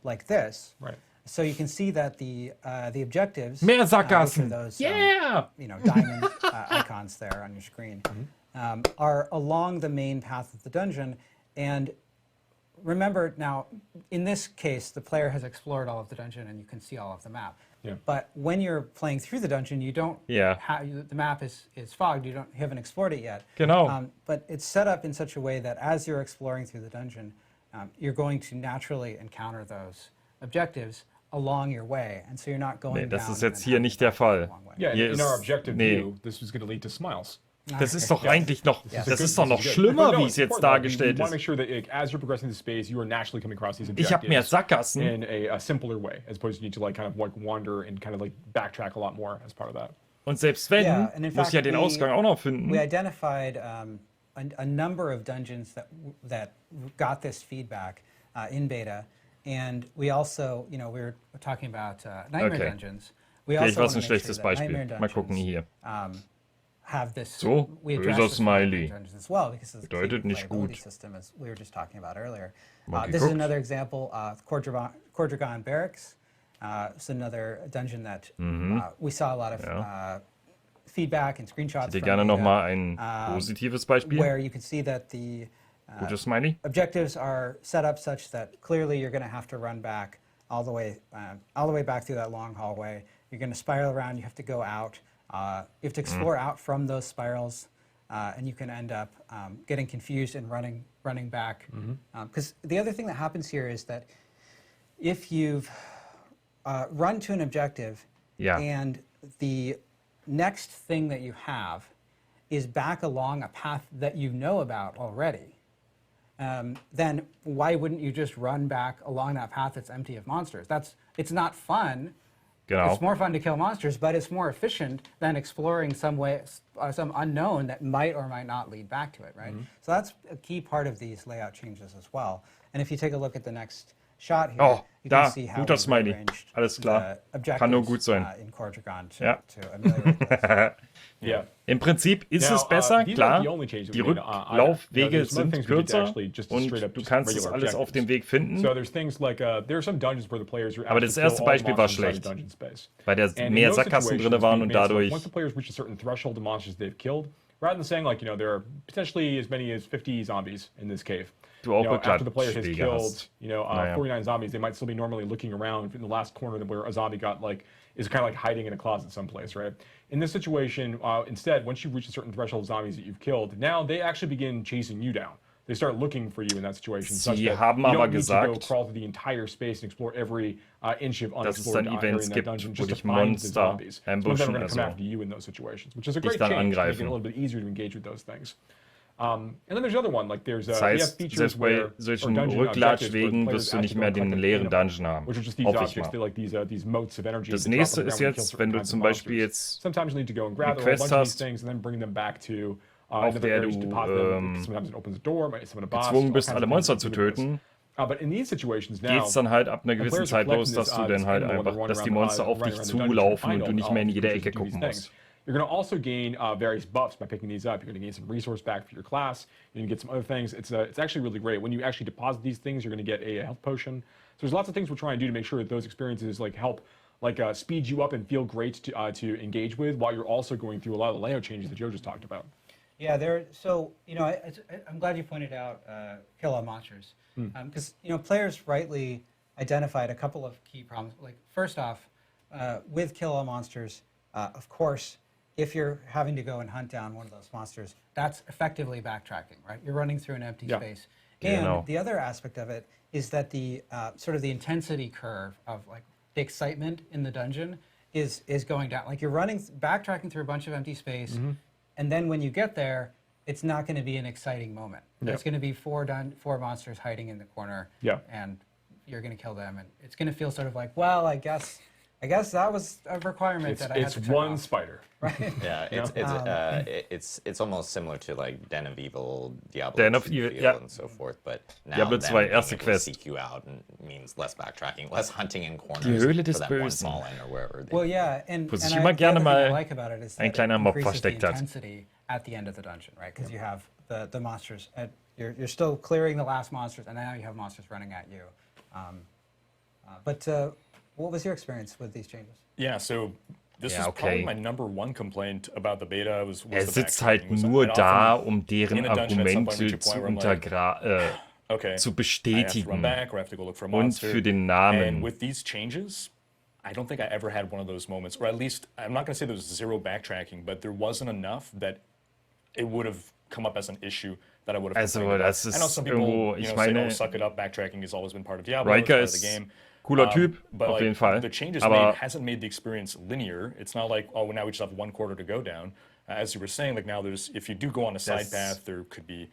like this. Right. So you can see that the objectives, Mehr Sackgassen. Those diamond icons there on your screen, are along the main path of the dungeon. And remember now, in this case, the player has explored all of the dungeon and you can see all of the map. Yeah. But when you're playing through the dungeon, you don't the map is fogged. You haven't explored it yet. Genau. But it's set up in such a way that as you're exploring through the dungeon, you're going to naturally encounter those objectives along your way, and so you're not going das down ist jetzt hier nicht der Fall. Yeah, in our objective view, this was going to lead to smiles. Das ist doch eigentlich noch, das ist doch noch schlimmer, wie es jetzt dargestellt You want to ist. make sure that as you're progressing the space, you are naturally coming across these Ich habe mehr objectives Sackgassen. in a simpler way, as opposed to you need to kind of wander and kind of backtrack a lot more as part of that. Und selbst wenn, and in muss ich ja den Ausgang auch noch finden. We identified a number of dungeons that got this feedback in beta, and we also, we were talking about nightmare dungeons. We Vielleicht also war es ein want to make schlechtes sure that Beispiel. nightmare Mal gucken dungeons hier. have this. So, we böser address this Smiley. dungeons as well because of the Bedeutet nicht playability gut. system, as we were just talking about earlier. Mal This is geguckt. another example of Cordragon Barracks. It's another dungeon that we saw a lot of feedback and screenshots. Ich hätte gerne noch mal ein positives Beispiel. Where you can see that the Gutes Smiley. objectives are set up such that clearly you're going to have to run back all the way back through that long hallway. You're going to spiral around. You have to go out. You have to explore out from those spirals, and you can end up getting confused and running back. Because the other thing that happens here is that if you've run to an objective and the next thing that you have is back along a path that you know about already, then why wouldn't you just run back along that path that's empty of monsters? It's not fun. Genau. It's more fun to kill monsters, but it's more efficient than exploring some unknown that might or might not lead back to it, right? So that's a key part of these layout changes as well. And if you take a look at the next shot here, you can see how we've rearranged Alles klar. Kann nur gut sein. in Cordragon to ameliorate this. Yeah. Im Prinzip ist es besser, klar, die Rücklaufwege sind kürzer und du kannst es alles auf dem Weg finden. Aber das erste Beispiel war schlecht, weil da mehr Sackgassen drin waren und dadurch... Rather than saying, like, there are potentially as many as 50 zombies in this cave. After the player has killed, 49 zombies, they might still be normally looking around in the last corner where a zombie is kind of like hiding in a closet someplace, right? In this situation, instead, once you reach a certain threshold of zombies that you've killed, now they actually begin chasing you down. They start looking for you in that situation. Sie haben aber gesagt, crawl through the entire space and explore every inch of dass es dann unexplored area Events in that gibt, dungeon wo just to dich find the Monster zombies. Some of them are ambushen, going to come also after you in those situations, which is a great dich dann change, making it a angreifen. little bit easier to engage with those things. And then there's another one, like there's Das we have heißt, features selbst bei where solchen dungeon objectives where Rücklatschwegen players wirst du nicht actually mehr go den collect leeren them, Dungeon haben. which are just these Hoffe ich objects, mal. they're like these motes of energy. Das that drop nächste on the ist ground and kill jetzt, certain wenn du kinds of zum Beispiel monsters. jetzt Sometimes you need to go and grab eine a bunch Quest of these hast, things and then bring them back to auf another der area to du deposit them. Sometimes it opens a door, might summon a boss. gezwungen all bist, kinds alle of Monster things zu you can do with this. töten, But in these situations now, geht es dann halt ab einer the gewissen players are Zeit los, collecting dass du dann halt einfach, dass die Monster auf dich zulaufen und du nicht mehr in jede Ecke gucken musst. You're going to also gain various buffs by picking these up. You're going to gain some resource back for your class. You're going to get some other things. It's actually really great. When you actually deposit these things, you're going to get a health potion. So there's lots of things we're trying to do to make sure that those experiences help speed you up and feel great to engage with, while you're also going through a lot of the layout changes that Joe just talked about. Yeah, I'm glad you pointed out kill all monsters, because players rightly identified a couple of key problems. Like first off, with kill all monsters, of course, if you're having to go and hunt down one of those monsters, that's effectively backtracking, right? You're running through an empty space. And the other aspect of it is that the sort of the intensity curve of the excitement in the dungeon is going down. Like you're backtracking through a bunch of empty space, and then when you get there, it's not going to be an exciting moment. There's going to be four monsters hiding in the corner, and you're going to kill them, and it's going to feel sort of like, well, I guess that was a requirement that I had to turn one off. Spider. Right? Yeah, it's almost similar to like Den of Evil, Diablo Den of 2 Evil, feel yeah. and so forth, but now Diablo then 2, being erste able to Quest. seek you out and means less backtracking, less hunting in corners Die Höhle des for that one Bösen. small inn or wherever. Well, yeah, and Wo sich and immer the gerne other thing I mal like about it is ein that kleiner it Mob increases the versteckt hat. intensity at the end of the dungeon, right? Because you have the monsters, you're still clearing the last monsters, and now you have monsters running at you. But what was your experience with these changes? Yeah, so this is probably my #1 complaint about the beta was the sitzt backtracking. halt nur da, um in deren a dungeon at some point Argumente reach a zu, point where I'm like, okay, zu I have to run bestätigen back or I have to go look for a und monster. für den And Namen. with these changes, I don't think I ever had one of those moments, or at least I'm not going to say there was zero backtracking, but there wasn't enough that it would have come up as an issue that I would have Also, complained das about. I know ist some people irgendwo, ich say, meine, oh, suck it up, backtracking has always been part of Diablo, it's Rhykker part of the ist game. cooler Typ, But auf jeden Fall. the changes Aber made hasn't made the experience linear. It's not like, oh, now we just have one quarter to go down. As you were saying, like now if you do go on a side path, there could be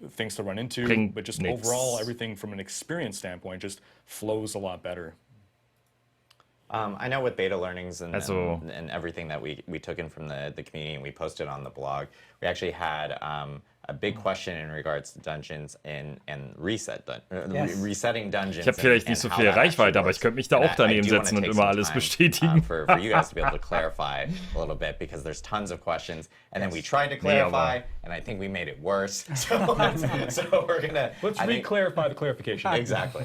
things to run into. bringt But just nix. overall, everything from an experience standpoint just flows a lot better. I know with beta learnings and Also, everything that we took in from the community and we posted on the blog, we actually had a big question in regards to dungeons and resetting dungeons. ich habe vielleicht nicht so viel Reichweite, aber ich könnte mich da auch daneben setzen und immer alles bestätigen. For you guys to be able to clarify a little bit, because there's tons of questions, and then we tried to clarify, and I think we made it worse. So we're gonna Let's re-clarify the clarification. Exactly.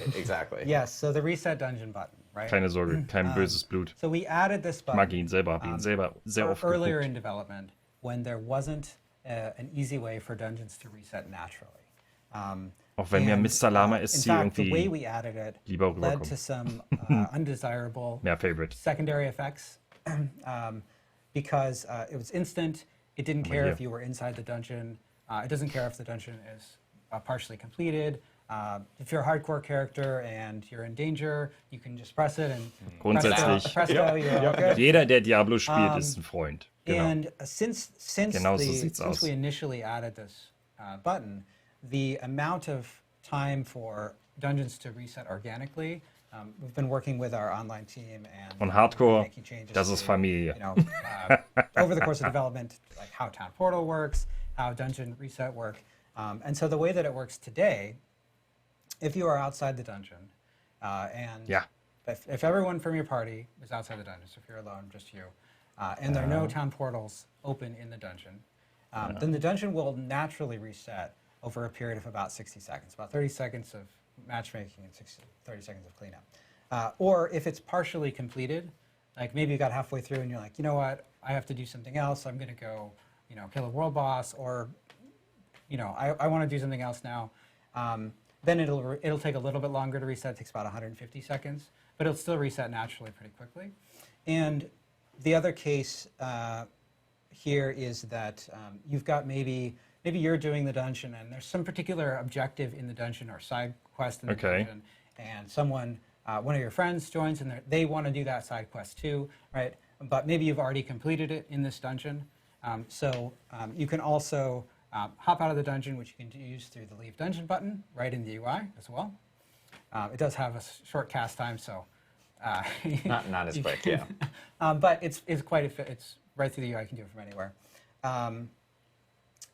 Yes, so the reset dungeon button, right? Keine Sorge, kein böses Blut. So we added this Ich button. mag ihn selber, habe ihn selber sehr oft earlier geguckt. in development, when there wasn't an easy way for dungeons to reset naturally. Auch wenn mir Mr. Lama in SC fact, the way irgendwie we added it lieber led to rüberkommt. some undesirable Mehr Favorite. secondary effects because it was instant. It didn't care hier. if you were inside the dungeon. It doesn't care if the dungeon is partially completed. if you're a hardcore character and you're in danger, you can just press it and grundsätzlich presto, you're all good. Jeder, der Diablo spielt, ist ein Freund. Genau. And since we initially added this button, the amount of time for dungeons to reset organically, we've been working with our online team and Und Hardcore, making changes das ist Familie. Over the course of development, like how Town Portal works, how dungeon reset work. And so the way that it works today, if you are outside the dungeon, and if everyone from your party is outside the dungeon, so if you're alone, just you, and there are no town portals open in the dungeon, then the dungeon will naturally reset over a period of about 60 seconds, about 30 seconds of matchmaking and 30 seconds of cleanup. Or if it's partially completed, like maybe you got halfway through and you're like, you know what, I have to do something else, I'm gonna go, kill a world boss, or, I wanna do something else now. Then it'll take a little bit longer to reset. It takes about 150 seconds, but it'll still reset naturally pretty quickly. And the other case here is that you've got maybe you're doing the dungeon and there's some particular objective in the dungeon or side quest in the dungeon, and someone, one of your friends joins and they want to do that side quest too, right? But maybe you've already completed it in this dungeon. So you can also hop out of the dungeon, which you can use through the Leave Dungeon button right in the UI as well. It does have a short cast time, so not as quick, yeah. But it's quite it's right through the UI. You can do it from anywhere.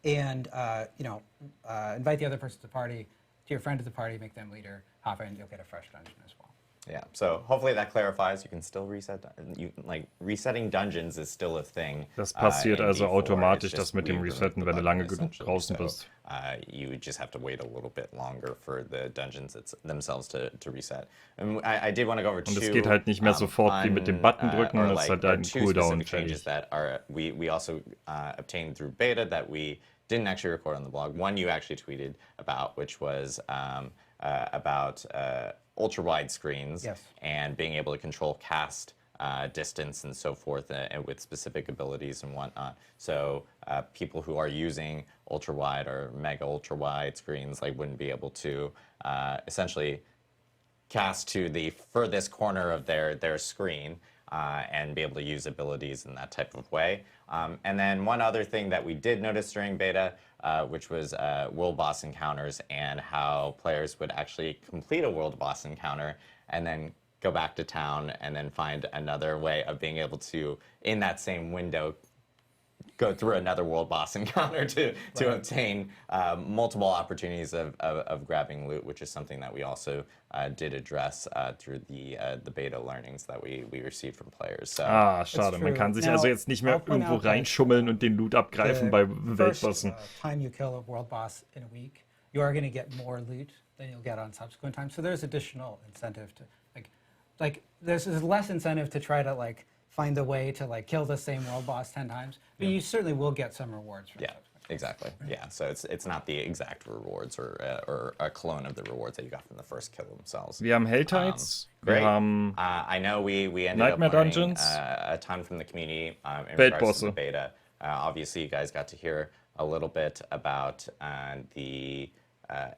Invite the other person to the party, to your friend to the party, make them leader, hop in, you'll get a fresh dungeon as well. Yeah, so hopefully that clarifies. You can still reset. Resetting dungeons is still a thing. Das passiert also automatisch, das mit dem Resetten, wenn du lange genug draußen bist. You just have to wait a little bit longer for the dungeons themselves to reset. And I did want to go over two. Und es geht halt nicht mehr sofort wie mit dem Button drücken, es hat halt einen Cooldown. Changes that we also obtained through beta that we didn't actually record on the blog. One you actually tweeted about, which was about ultra-wide screens, and being able to control cast distance and so forth, and with specific abilities and whatnot. So people who are using ultra-wide or mega ultra-wide screens wouldn't be able to essentially cast to the furthest corner of their screen and be able to use abilities in that type of way. And then one other thing that we did notice during beta, which was world boss encounters, and how players would actually complete a world boss encounter and then go back to town and then find another way of being able to, in that same window, go through another world boss encounter to obtain multiple opportunities of grabbing loot, which is something that we also did address through the beta learnings that we received from players. So, schade. Man kann sich also jetzt nicht mehr irgendwo reinschummeln und den Loot abgreifen bei Weltbossen. Time you kill a world boss in a week, you are going to get more loot than you'll get on subsequent times. So there's additional incentive to there's less incentive to try to find a way to kill the same world boss 10 times, but you certainly will get some rewards from it. Exactly. Yeah, so it's not the exact rewards or a clone of the rewards that you got from the first kill themselves. Wir haben Helltides. Great. Wir haben I know we ended Nightmare up learning Dungeons. A ton from the community in regards to the beta. Obviously, you guys got to hear a little bit about the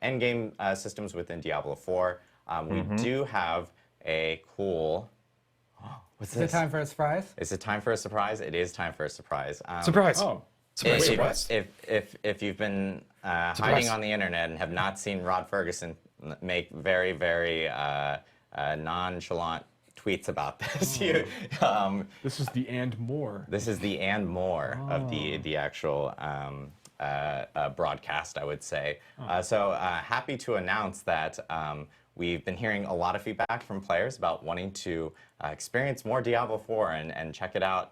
endgame systems within Diablo 4. We do have a cool... What's this? Is it time for a surprise? Is it time for a surprise? It is time for a surprise. Surprise! If you've been hiding on the internet and have not seen Rod Ferguson make very, very nonchalant tweets about this, this is the and more. This is the and more of the actual broadcast, I would say. So happy to announce that we've been hearing a lot of feedback from players about wanting to experience more Diablo 4 and check it out,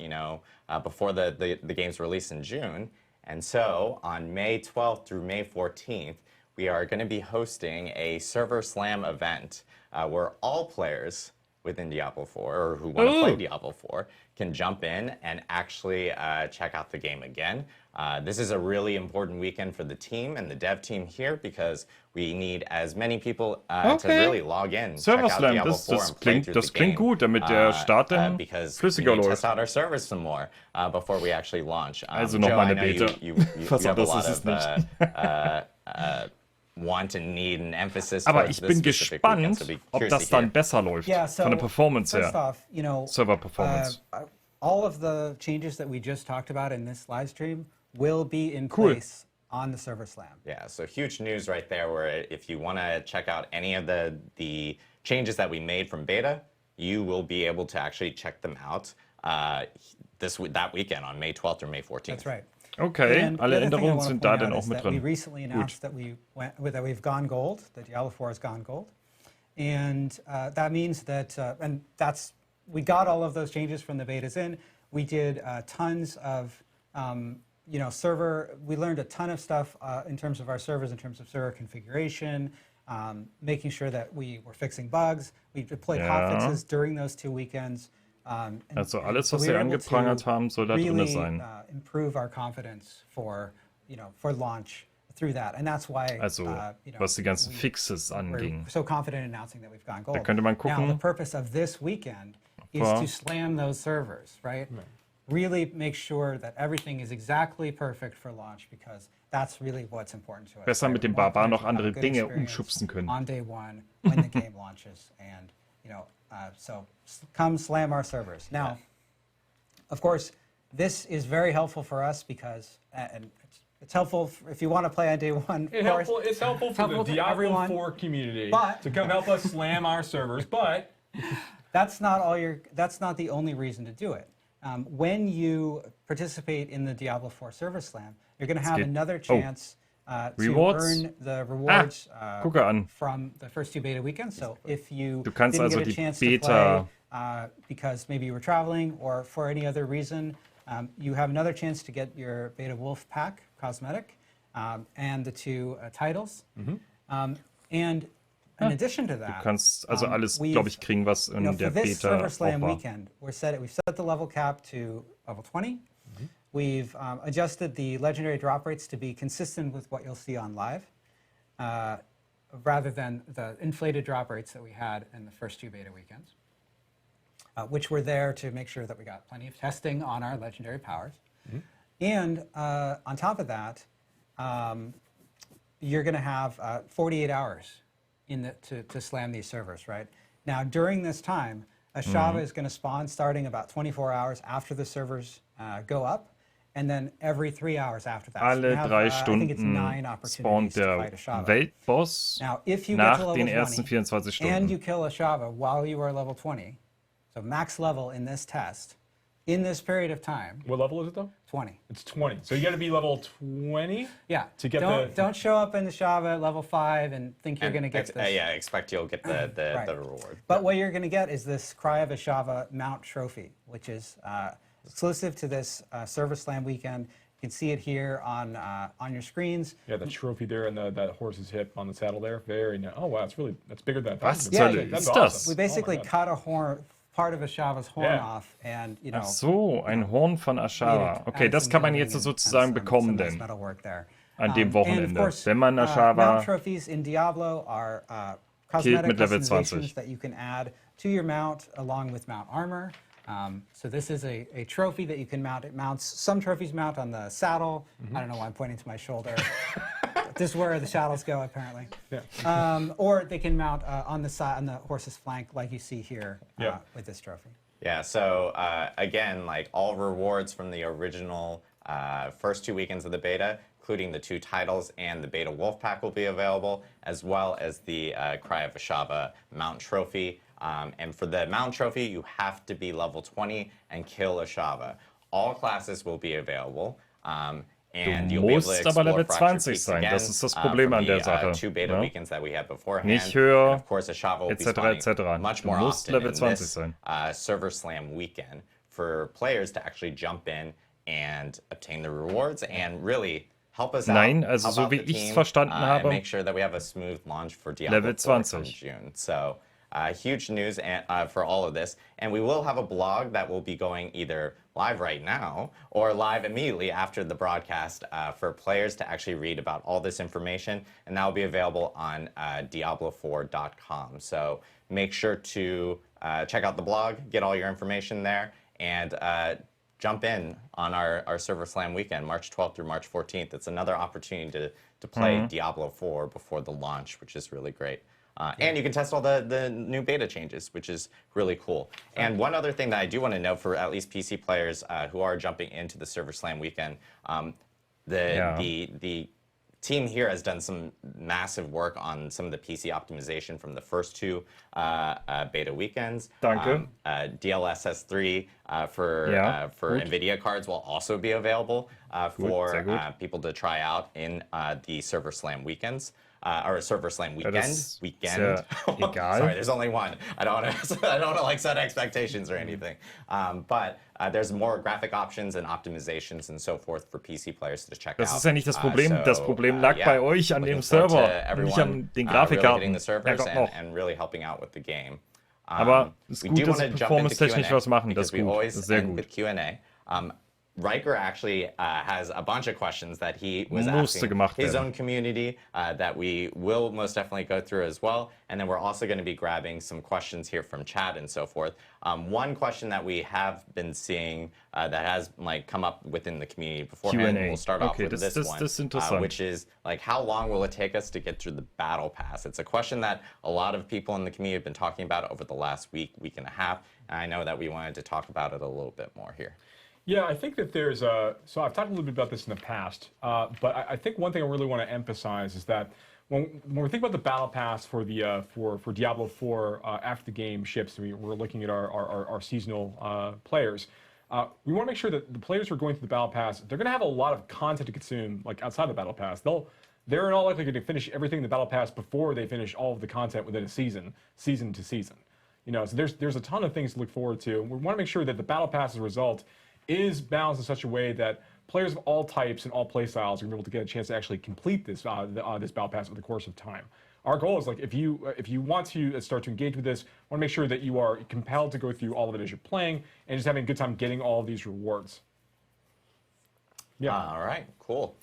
before the game's release in June. And so on May 12th through May 14th, we are going to be hosting a Server Slam event where all players within Diablo 4 or who want to play Diablo 4 can jump in and actually check out the game again. This is a really important weekend for the team and the dev team here because we need as many people to really log in, Server check out Slam, Diablo 4 and play through das the game. klingt gut, damit der Start dann Because flüssiger we need to läuft. test out our servers some more before we actually launch. Also Joe, noch mal I eine know Beta. you Was have a anderes lot ist es nicht. of want and need an emphasis Aber towards ich this bin specific weekend, gespannt, so be ob curious das to hear. dann besser läuft. Yeah, so von der Performance first her. off, you know, Server Performance. all of the changes that we just talked about in this live stream will be in place on the Server Slam. Yeah, so huge news right there, where if you want to check out any of the changes that we made from beta, you will be able to actually check them out that weekend on May 12th or May 14th. That's right. Okay, And alle the other thing I Änderungen wanna sind point da dann out auch is mit that We drin. recently announced that we've gone gold. That Diablo 4 has gone gold, and that means that we got all of those changes from the betas in. We did tons of we learned a ton of stuff in terms of our servers, in terms of server configuration, making sure that we were fixing bugs. We deployed hotfixes during those 2 weekends. Also alles, was sie angeprangert haben, soll da drin sein. Improve our confidence for launch through that, and that's why. Also was die ganzen Fixes anging. We're so confident in announcing that we've gone gold. Da könnte man gucken. Now the purpose of this weekend is to slam those servers, right? Really make sure that everything is exactly perfect for launch, because that's really what's important to us. Besser mit dem Barbar noch andere Dinge umschubsen können. On day one, when the game launches, and so come slam our servers. Now, of course, this is very helpful for us because, and it's helpful if you want to play on day one. It's helpful for the Diablo 4 community to come help us slam our servers, but that's not the only reason to do it. When you participate in the Diablo 4 Server Slam, you're going to have another chance to earn the rewards from the first 2 beta weekends. So if you didn't get a chance to play because maybe you were traveling or for any other reason, you have another chance to get your Beta Wolf Pack cosmetic and the 2 titles. And in addition to that, du kannst also alles, glaube ich, kriegen, was in der for this Beta Server Slam auch war. weekend, we've set the level cap to level 20. We've adjusted the legendary drop rates to be consistent with what you'll see on live, rather than the inflated drop rates that we had in the first 2 beta weekends, which were there to make sure that we got plenty of testing on our legendary powers. And on top of that, you're going to have 48 hours to slam these servers, right? Now, during this time, a Shava is going to spawn starting about 24 hours after the servers go up, and then every 3 hours after that. Alle 3 I think it's 9 Stunden opportunities spawnt to der fight a Shava. Weltboss Now, if you get to nach level den 20 ersten 24 and Stunden. you kill a Shava while you are level 20, so max level in this test, in this period of time. What level is it though? 20. It's 20. So you got to be level 20. Yeah. To get don't show up in the Shava at level 5 and think you're going to get this. Yeah, expect you'll get the reward. But what you're going to get is this Cry of a Shava mount trophy, which is exclusive to this Server Slam weekend. You can see it here on your screens. Yeah, the trophy there and that horse's hip on the saddle there. Very nice. Oh wow, that's bigger than I thought. That's awesome. We basically cut a horn. Part of Ashava's horn off, and Ach so, ein Horn von Ashava. Okay, das kann man jetzt sozusagen bekommen denn an dem Wochenende. Wenn man Ashava mount trophies in Diablo are cosmetic mit Level customizations that you can add to your mount along with mount armor. So this is a trophy that you can mount. It mounts, some trophies mount on the saddle. I don't know why I'm pointing to my shoulder. This is where the saddles go, apparently. Yeah. Or they can mount on the side, on the horse's flank, like you see here with this trophy. Yeah. So again, like all rewards from the original first 2 weekends of the beta, including the 2 titles and the Beta Wolf Pack, will be available, as well as the Cry of Ashava mount trophy. And for the mount trophy, you have to be level 20 and kill Ashava. All classes will be available. And you'll be able to explore Level 20 Peaks sein. again, Das ist das Problem an der Sache. 2 beta weekends that we had beforehand. Nicht höher, and of course, Ashava will be spawning much more often Level in 20 this sein. Server Slam weekend for players to actually jump in and obtain the rewards and really help us Nein, out. also so wie ich es verstanden habe, and make sure that we have a smooth launch for Diablo Level 4 20. come June. So huge news for all of this. And we will have a blog that will be going either live right now or live immediately after the broadcast for players to actually read about all this information. And that will be available on Diablo4.com. So make sure to check out the blog, get all your information there, and jump in on our Server Slam weekend, March 12th through March 14th. It's another opportunity to play Diablo 4 before the launch, which is really great. And you can test all the new beta changes, which is really cool. And one other thing that I do want to note for at least PC players who are jumping into the Server Slam weekend, the team here has done some massive work on some of the PC optimization from the first 2 beta weekends. Danke. DLSS 3 for NVIDIA cards will also be available for people to try out in the Server Slam weekends. Or Server Slam weekend. Sorry, there's only one. I don't want to like set expectations or anything. But there's more graphic options and optimizations and so forth for PC players to check out. Das ist ja nicht das Problem. Das Problem lag bei euch an dem Server, nicht an den Grafikkarten. And really helping out with the game. Aber es ist gut, dass sie performance-technisch was machen. Das ist gut. Das ist sehr gut. With Q&A. Rhykker actually has a bunch of questions that he was asking his own community that we will most definitely go through as well. And then we're also going to be grabbing some questions here from chat and so forth. One question that we have been seeing that has come up within the community beforehand, we'll start off with this one, which is how long will it take us to get through the battle pass? It's a question that a lot of people in the community have been talking about over the last week and a half. And I know that we wanted to talk about it a little bit more here. Yeah, I think that there's so I've talked a little bit about this in the past, but I think one thing I really want to emphasize is that when we think about the battle pass for the for Diablo 4 after the game ships, we're looking at our seasonal players. We want to make sure that the players who are going through the battle pass, they're going to have a lot of content to consume outside the battle pass. They're in all likelihood to finish everything in the battle pass before they finish all of the content within a season to season. So there's a ton of things to look forward to. We want to make sure that the battle pass as a result is balanced in such a way that players of all types and all play styles are going to be able to get a chance to actually complete this this battle pass over the course of time. Our goal is if you want to start to engage with this, I want to make sure that you are compelled to go through all of it as you're playing and just having a good time getting all of these rewards. Yeah. All right. Cool.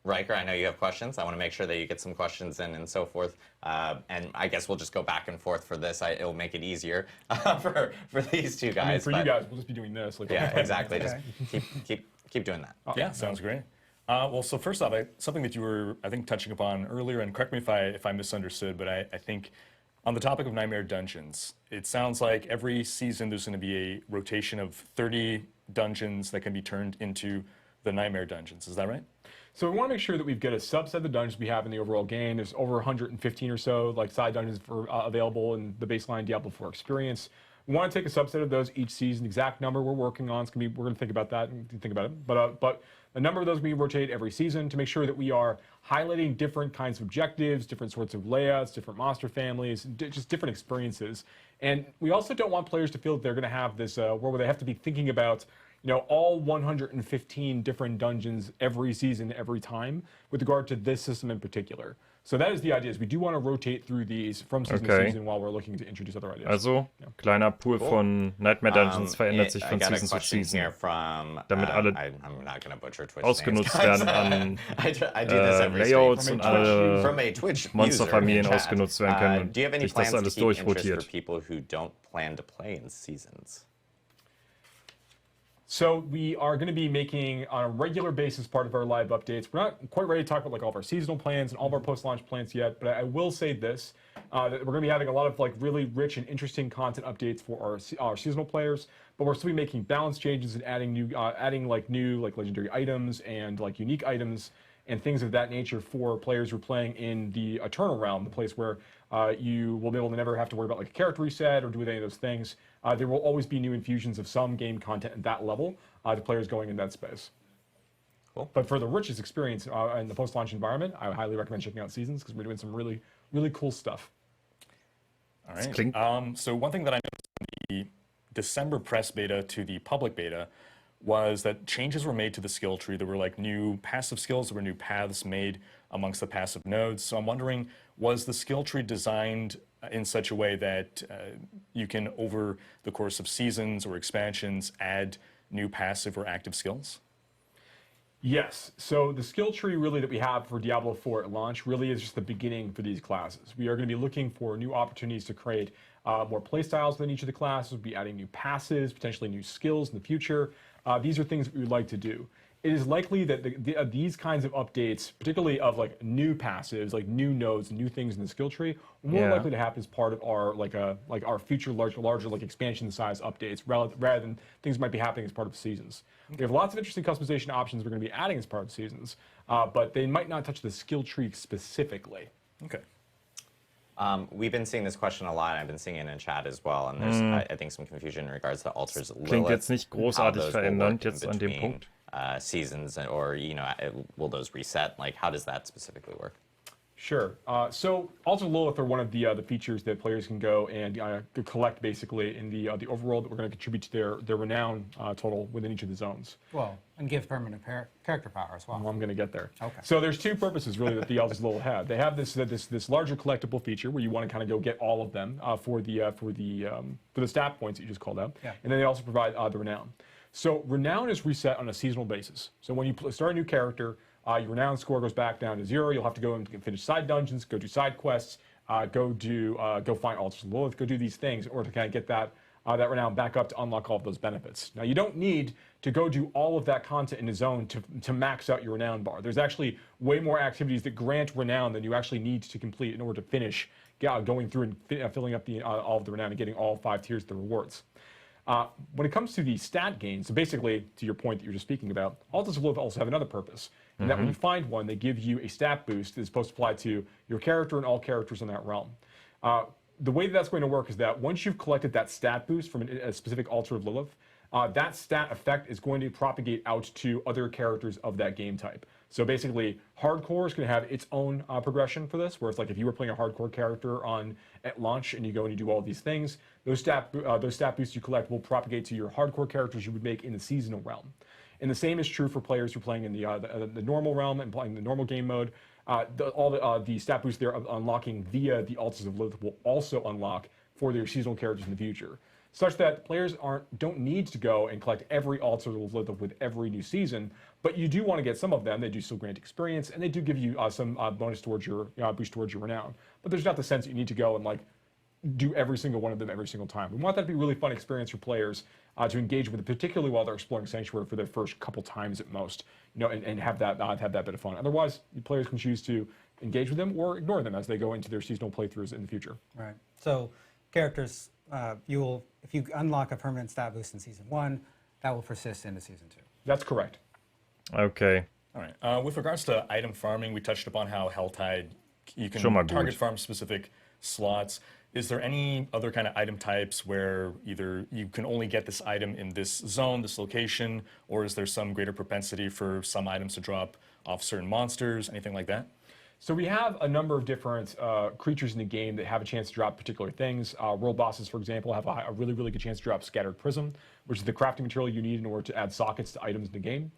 Rhykker, I know you have questions. I want to make sure that you get some questions in and so forth. And I guess we'll just go back and forth for this. It'll make it easier for these two guys. I mean, for you guys, we'll just be doing this. Yeah, exactly. Just keep doing that. Yeah, sounds great. Well, so first off, something that you were, I think, touching upon earlier, and correct me if I misunderstood, but I think on the topic of Nightmare Dungeons, it sounds like every season there's going to be a rotation of 30 dungeons that can be turned into the Nightmare Dungeons. Is that right? So we want to make sure that we've got a subset of the dungeons we have in the overall game. There's over 115 or so side dungeons available in the baseline Diablo 4 experience. We want to take a subset of those each season. The exact number we're working on, we're going to think about that and think about it. But a number of those we rotate every season to make sure that we are highlighting different kinds of objectives, different sorts of layouts, different monster families, just different experiences. And we also don't want players to feel that they're going to have this world where they have to be thinking about all 115 different dungeons every season, every time, with regard to this system in particular. So that is the idea, is we do want to rotate through these from season to season while we're looking to introduce other ideas. Also, kleiner Pool von Nightmare Dungeons verändert sich von Season zu Season, damit alle ausgenutzt werden an Layouts und alle Monsterfamilien ausgenutzt werden können, sich das alles durchrotiert. So we are going to be making on a regular basis part of our live updates. We're not quite ready to talk about all of our seasonal plans and all of our post-launch plans yet, but I will say this, that we're going to be having a lot of really rich and interesting content updates for our seasonal players, but we're still be making balance changes and adding new legendary items and unique items and things of that nature for players who are playing in the Eternal Realm, the place where you will be able to never have to worry about a character reset or do any of those things. There will always be new infusions of some game content at that level to players going in that space. Cool. But for the richest experience in the post-launch environment, I highly recommend checking out Seasons because we're doing some really, really cool stuff. All right. So one thing that I noticed in the December press beta to the public beta was that changes were made to the skill tree. There were new passive skills, there were new paths made amongst the passive nodes. So I'm wondering, was the skill tree designed in such a way that you can, over the course of seasons or expansions, add new passive or active skills? Yes. So the skill tree really that we have for Diablo 4 at launch really is just the beginning for these classes. We are going to be looking for new opportunities to create more playstyles within each of the classes. We'll be adding new passes, potentially new skills in the future. These are things that we would like to do. It is likely that these kinds of updates, particularly of like new passives, like new nodes, new things in the skill tree, are more likely to happen as part of our our future larger like expansion size updates, rather than things might be happening as part of seasons. We have lots of interesting customization options we're going to be adding as part of seasons, but they might not touch the skill tree specifically. Okay. We've been seeing this question a lot. I've been seeing it in chat as well, and there's I think some confusion in regards to altars. Klingt jetzt nicht großartig verändert jetzt an dem Punkt. Seasons, or will those reset? Like, how does that specifically work? Sure. So Altars of Lilith are one of the features that players can go and collect basically in the overworld that we're going to contribute to their renown total within each of the zones. Well, and give permanent character power as well. Well, I'm going to get there. Okay. So there's two purposes really that the Altars of Lilith have. They have this larger collectible feature where you want to kind of go get all of them for the stat points that you just called out, and then they also provide the renown. So renown is reset on a seasonal basis. So when you start a new character, your renown score goes back down to 0. You'll have to go and finish side dungeons, go do side quests, go find Altars of Lilith, go do these things in order to kind of get that renown back up to unlock all of those benefits. Now you don't need to go do all of that content in the zone to max out your renown bar. There's actually way more activities that grant renown than you actually need to complete in order to finish going through and filling up all of the renown and getting all 5 tiers of the rewards. When it comes to the stat gain, so basically, to your point that you're just speaking about, Altars of Lilith also have another purpose. And that when you find one, they give you a stat boost that's supposed to apply to your character and all characters in that realm. The way that's going to work is that once you've collected that stat boost from a specific Altar of Lilith, that stat effect is going to propagate out to other characters of that game type. So basically, hardcore is going to have its own progression for this, where it's like if you were playing a hardcore character at launch and you go and you do all these things, those stat boosts you collect will propagate to your hardcore characters you would make in the seasonal realm. And the same is true for players who are playing in the normal realm and playing the normal game mode. All the stat boosts they're unlocking via the Altars of Lilith will also unlock for their seasonal characters in the future, such that players don't need to go and collect every Altar of Lilith with every new season, but you do want to get some of them. They do still grant experience, and they do give you some bonus towards your boost towards your renown. But there's not the sense that you need to go and do every single one of them every single time. We want that to be a really fun experience for players to engage with it, particularly while they're exploring Sanctuary for their first couple times at most, and have that bit of fun. Otherwise, players can choose to engage with them or ignore them as they go into their seasonal playthroughs in the future. Right. So characters, if you unlock a permanent stat boost in Season 1, that will persist into Season 2. That's correct. Okay. All right. With regards to item farming, we touched upon how Helltide, you can target farm specific slots. Is there any other kind of item types where either you can only get this item in this zone, this location, or is there some greater propensity for some items to drop off certain monsters, anything like that? So we have a number of different creatures in the game that have a chance to drop particular things. World bosses, for example, have a really, really good chance to drop Scattered Prism, which is the crafting material you need in order to add sockets to items in the game.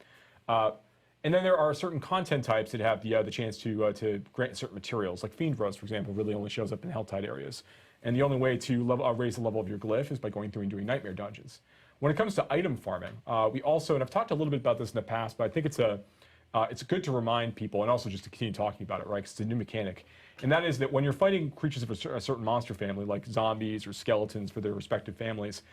And then there are certain content types that have the chance to grant certain materials, like Fiend Rose, for example, really only shows up in Helltide areas. And the only way to raise the level of your glyph is by going through and doing nightmare dungeons. When it comes to item farming, we also, and I've talked a little bit about this in the past, but I think it's good to remind people and also just to continue talking about it, right? Because it's a new mechanic. And that is that when you're fighting creatures of a certain monster family, like zombies or skeletons for their respective families,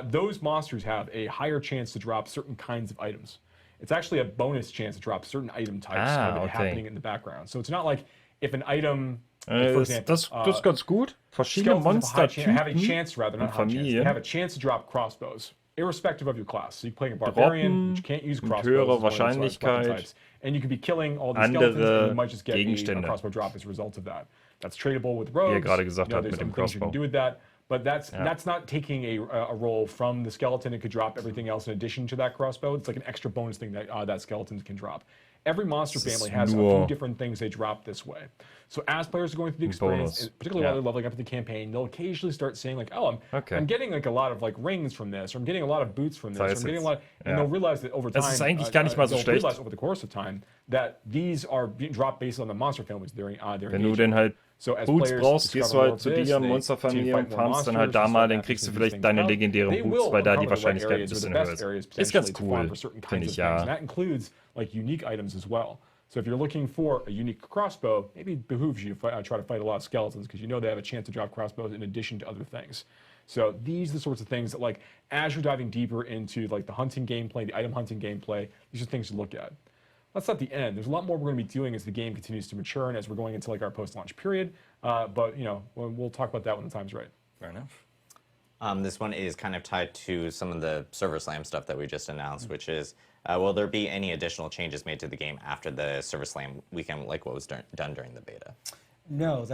those monsters have a higher chance to drop certain kinds of items. It's actually a bonus chance to drop certain item types happening in the background. So it's not like if an item, for example, das ist ganz gut. Verschiedene Monstertypen have a chance, rather not high chance, they have a chance to drop crossbows, irrespective of your class. So you're playing a barbarian, which can't use crossbows. Höhere Wahrscheinlichkeit. And you could be killing all these skeletons, and you might just get a crossbow drop as a result of that. That's tradable with rogues. Gerade gesagt hat there's mit dem different things you can Crossbow. do with that. But that's not taking a roll from the skeleton. It could drop everything else in addition to that crossbow. It's like an extra bonus thing that skeleton can drop. Every monster family has a few different things they drop this way. So as players are going through the experience, and particularly while they're leveling up in the campaign, they'll occasionally start saying like, "Oh, I'm getting like a lot of like rings from this, or I'm getting a lot of boots from this, or I'm getting a lot," and they'll realize that over time, Das ist eigentlich gar nicht mal so they'll schlecht. realize over the course of time that these are being dropped based on the monster families they're Wenn du denn halt Boots brauchst, gehst du halt zu dir, Monsterfamilie, und farmst dann halt da mal, dann kriegst du vielleicht deine legendären Boots, weil da die Wahrscheinlichkeit ein bisschen höher ist. Ist ganz cool, finde ich, ja. That includes like unique items as well. So if you're looking for a unique crossbow, maybe it behooves you to try to fight a lot of skeletons because you know they have a chance to drop crossbows in addition to other things. So these are the sorts of things that, like, as you're diving deeper into like the hunting gameplay, the item hunting gameplay, these are things to look at. That's not the end. There's a lot more we're going to be doing as the game continues to mature and as we're going into like our post-launch period. But you know, we'll talk about that when the time's right. Fair enough. This one is kind of tied to some of the Server Slam stuff that we just announced, which is, will there be any additional changes made to the game after the Server Slam weekend, like what was done during the beta? No,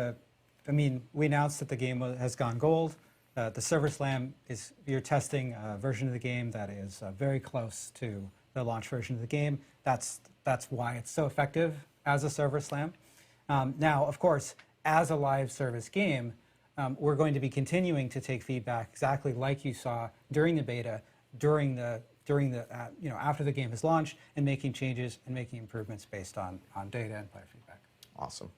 I mean, we announced that the game has gone gold. The Server Slam is, you're testing a version of the game that is very close to the launch version of the game. That's why it's so effective as a Server Slam. Now, of course, as a live service game, we're going to be continuing to take feedback exactly like you saw during the beta, during the you know, after the game is launched, and making changes and making improvements based on data and player feedback. Awesome.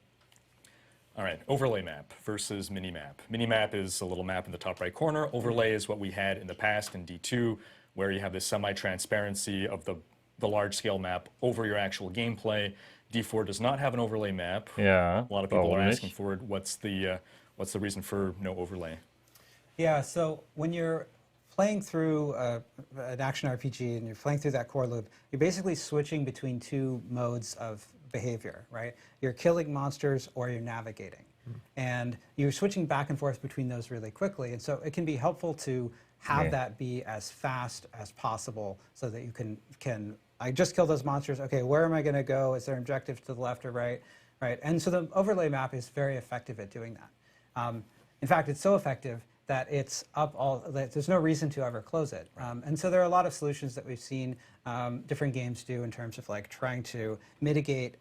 All right, overlay map versus mini-map. Mini-map is a little map in the top right corner. Overlay is what we had in the past in D2, where you have this semi-transparency of the large-scale map over your actual gameplay. D4 does not have an overlay map. Yeah, a lot of people are asking for it. What's the reason for no overlay? Yeah, so when you're playing through an action RPG and you're playing through that core loop, you're basically switching between two modes of behavior, right? You're killing monsters or you're navigating. And you're switching back and forth between those really quickly. And so it can be helpful to have that be as fast as possible so that you can I just killed those monsters. Okay, where am I going to go? Is there objective to the left or right? Right. And so the overlay map is very effective at doing that. In fact, it's so effective that it's up there's no reason to ever close it. And so there are a lot of solutions that we've seen different games do in terms of like trying to mitigate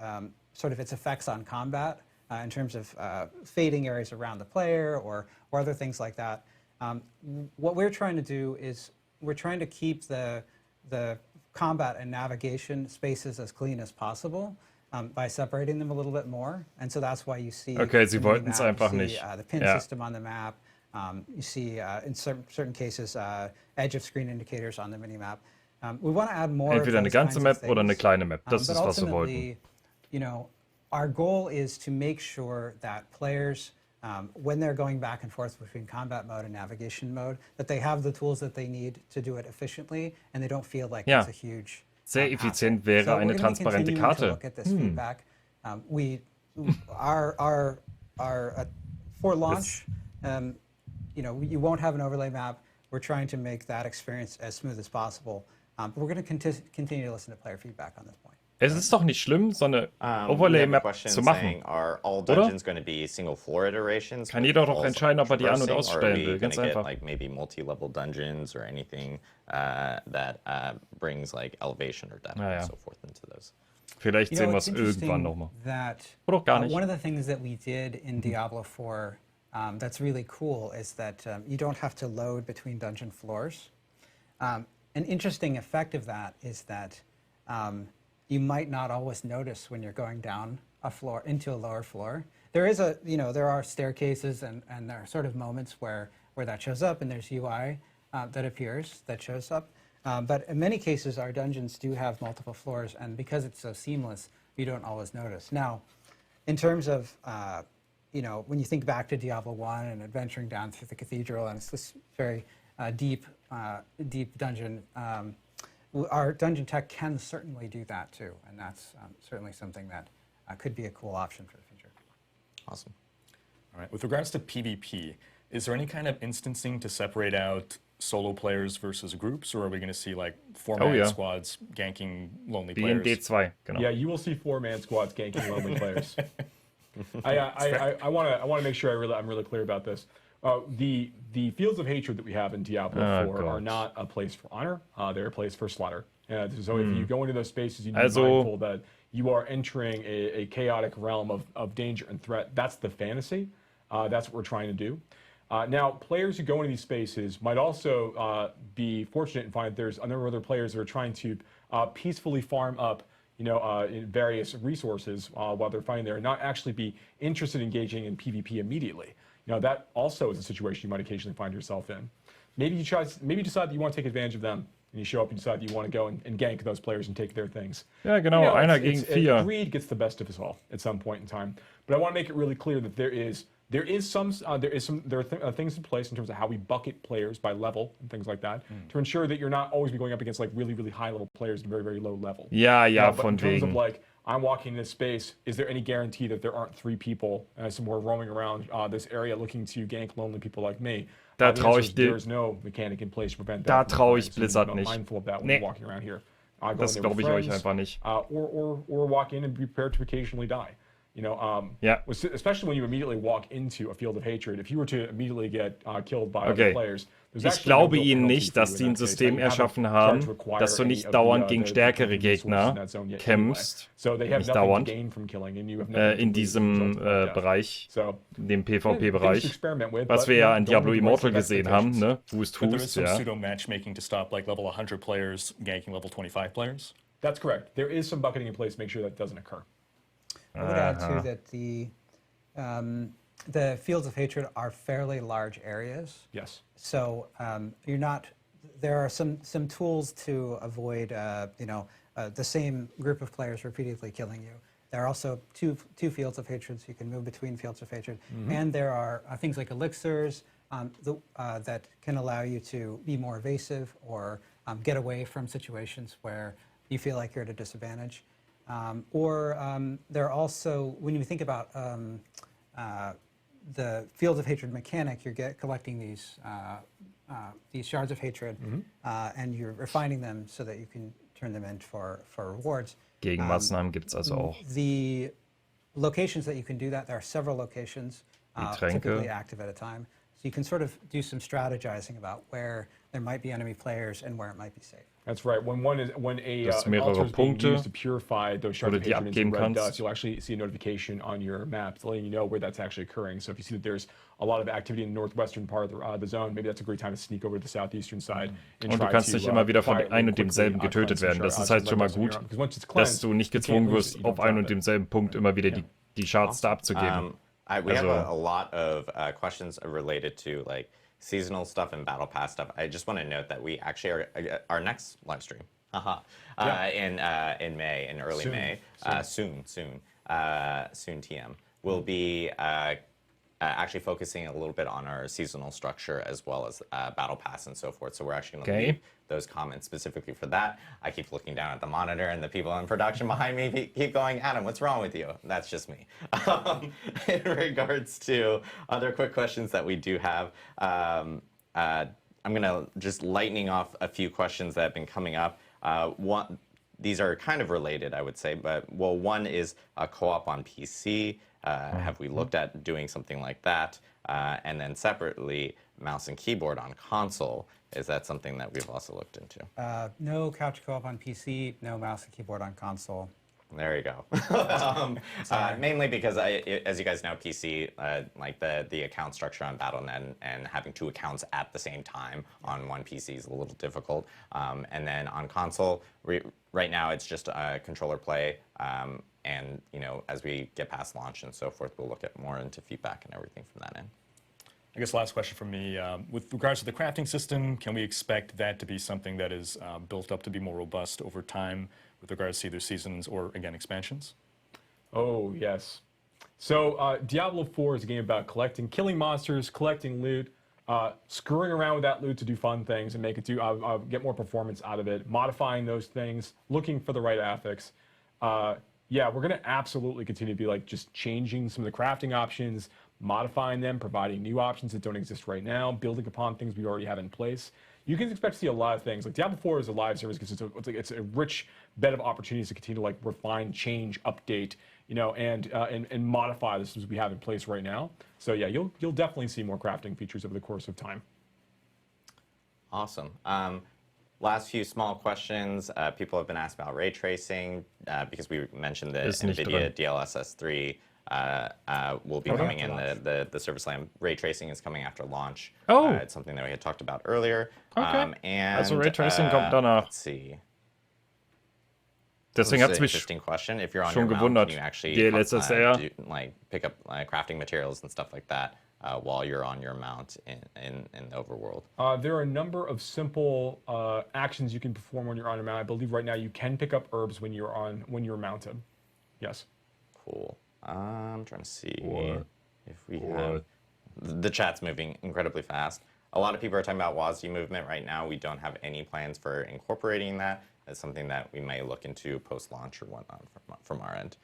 sort of its effects on combat in terms of fading areas around the player or other things like that. What we're trying to do is we're trying to keep the combat and navigation spaces as clean as possible by separating them a little bit more. And so that's why you see sie wollten es einfach nicht. The pin system on the map. You see, in certain cases, edge of screen indicators on the minimap. We want to add more. Entweder eine ganze Map oder eine kleine Map. Das ist, was wir wollten. You know, our goal is to make sure that players, when they're going back and forth between combat mode and navigation mode, that they have the tools that they need to do it efficiently, and they don't feel like it's a huge. Sehr effizient wäre eine transparente Karte. Look at this feedback. For launch. You know, you won't have an overlay map. We're trying to make that experience as smooth as possible. But we're going to continue to listen to player feedback on this point. Es ist doch nicht schlimm, so eine Overlay-Map zu machen, are all dungeons going to be single floor iterations? Kann jeder doch entscheiden, ob die an- und ausstellen will, ganz einfach. Like maybe multi-level dungeons or anything that brings like elevation or depth and so forth into those. Vielleicht sehen wir es irgendwann nochmal. Oder auch gar nicht. One of the things that we did in Diablo IV that's really cool is that you don't have to load between dungeon floors. An interesting effect of that is that you might not always notice when you're going down a floor into a lower floor. There is there are staircases and there are sort of moments where that shows up, and there's UI that appears that shows up. But in many cases, our dungeons do have multiple floors, and because it's so seamless, you don't always notice. Now, in terms of you know, when you think back to Diablo 1 and adventuring down through the cathedral, and it's this very deep dungeon, our dungeon tech can certainly do that too, and that's certainly something that could be a cool option for the future. Awesome. All right. With regards to PvP, is there any kind of instancing to separate out solo players versus groups, or are we going to see like four-man squads ganking lonely players? Nr.3, genau. Yeah, you will see four-man squads ganking lonely players. I want to make sure I'm really clear about this. The fields of hatred that we have in Diablo 4 are not a place for honor. They're a place for slaughter. So if you go into those spaces, you need to be mindful that you are entering a chaotic realm of danger and threat. That's the fantasy. That's what we're trying to do. Now, players who go into these spaces might also be fortunate and find that there's a number of other players that are trying to peacefully farm up in various resources while they're fighting there, and not actually be interested in engaging in PvP immediately. That also is a situation you might occasionally find yourself in. Maybe you decide that you want to take advantage of them, and you show up and decide that you want to go and gank those players and take their things. Ja, genau, einer gegen 4. Greed gets the best of us all at some point in time. But I want to make it really clear that there are things in place in terms of how we bucket players by level and things like that to ensure that you're not always going up against like really, really high level players at a very, very low level. Ja, but von in terms wegen. of like, I'm walking in this space, is there any guarantee that there aren't 3 people somewhere roaming around this area looking to gank lonely people like me? Da traue ich There's no mechanic in place to prevent that. Da traue ich Blizzard nicht. Mindful of that when you're walking around here. Das glaube ich euch einfach nicht. Or walk in and be prepared to occasionally die. Especially when you immediately walk into a field of hatred. If you were to immediately get killed by other players, ich glaube ihnen nicht, dass sie ein System erschaffen haben, dass du nicht dauernd gegen stärkere Gegner kämpfst, nicht dauernd, in diesem Bereich, dem PvP-Bereich, was wir ja in Diablo Immortal gesehen haben, ne? Wust, But there is some pseudo-matchmaking to stop like level 100 players ganking level 25 players? That's correct. There is some bucketing in place to make sure that doesn't occur. I would add too that the fields of hatred are fairly large areas. Yes. So there are some tools to avoid the same group of players repeatedly killing you. There are also two fields of hatred, so you can move between fields of hatred, and there are things like elixirs that can allow you to be more evasive or get away from situations where you feel like you're at a disadvantage. There are also, when you think about the fields of hatred mechanic, you're collecting these shards of hatred, and you're refining them so that you can turn them in for rewards. Gegenmaßnahmen gibt es also auch. The locations that you can do that, there are several locations, typically active at a time. So you can sort of do some strategizing about where there might be enemy players and where it might be safe. That's right. When an altar is being used to purify those shards of hatred into red dust, you'll actually see a notification on your map letting you know where that's actually occurring. So if you see that there's a lot of activity in the northwestern part of the zone, maybe that's a great time to sneak over to the southeastern side. Und du kannst nicht immer wieder von ein und demselben getötet werden. Das ist halt schon mal gut, dass du nicht gezwungen wirst, auf ein und demselben Punkt immer wieder die Shards da abzugeben. We have a lot of questions related to like seasonal stuff and battle pass stuff. I just want to note that we actually are our next live stream in May, in early May, soon TM, will be actually focusing a little bit on our seasonal structure as well as battle pass and so forth. So we're actually going to leave those comments specifically for that. I keep looking down at the monitor and the people in production behind me keep going, Adam, what's wrong with you? That's just me. In regards to other quick questions that we do have, I'm going to just lightning off a few questions that have been coming up. These are kind of related, I would say, but one is co-op on PC. Have we looked at doing something like that? And then separately, mouse and keyboard on console. Is that something that we've also looked into? No couch co-op on PC, no mouse and keyboard on console. There you go. Mainly because, as you guys know, PC, like the account structure on Battle.net and having 2 accounts at the same time on one PC is a little difficult. And then on console, right now it's just controller play. And as we get past launch and so forth, we'll look at more into feedback and everything from that end. I guess last question from me. With regards to the crafting system, can we expect that to be something that is built up to be more robust over time with regards to either seasons or, again, expansions? Oh, yes. So Diablo 4 is a game about killing monsters, collecting loot, screwing around with that loot to do fun things and make it get more performance out of it, modifying those things, looking for the right affix. Yeah, we're going to absolutely continue to be like just changing some of the crafting options, modifying them, providing new options that don't exist right now, building upon things we already have in place. You can expect to see a lot of things. Like Diablo 4 is a live service because it's a rich bed of opportunities to continue to like refine, change, update, and modify the systems we have in place right now. So yeah, you'll definitely see more crafting features over the course of time. Awesome. Last few small questions. People have been asked about ray tracing because we mentioned the NVIDIA DLSS 3 will be coming in. The Server Slam ray tracing is coming after launch. It's something that we had talked about earlier. Okay. Also Ray Tracing kommt danach. Let's see. Deswegen hat es mich schon gewundert, die LSSR. Like pick up crafting materials and stuff like that while you're on your mount in the overworld. There are a number of simple actions you can perform when you're on your mount. I believe right now you can pick up herbs when you're mounted. Yes. Cool. I'm trying to see if we have. The chat's moving incredibly fast. A lot of people are talking about WASD movement right now. We don't have any plans for incorporating that. That's something that we may look into post-launch or whatnot from our end.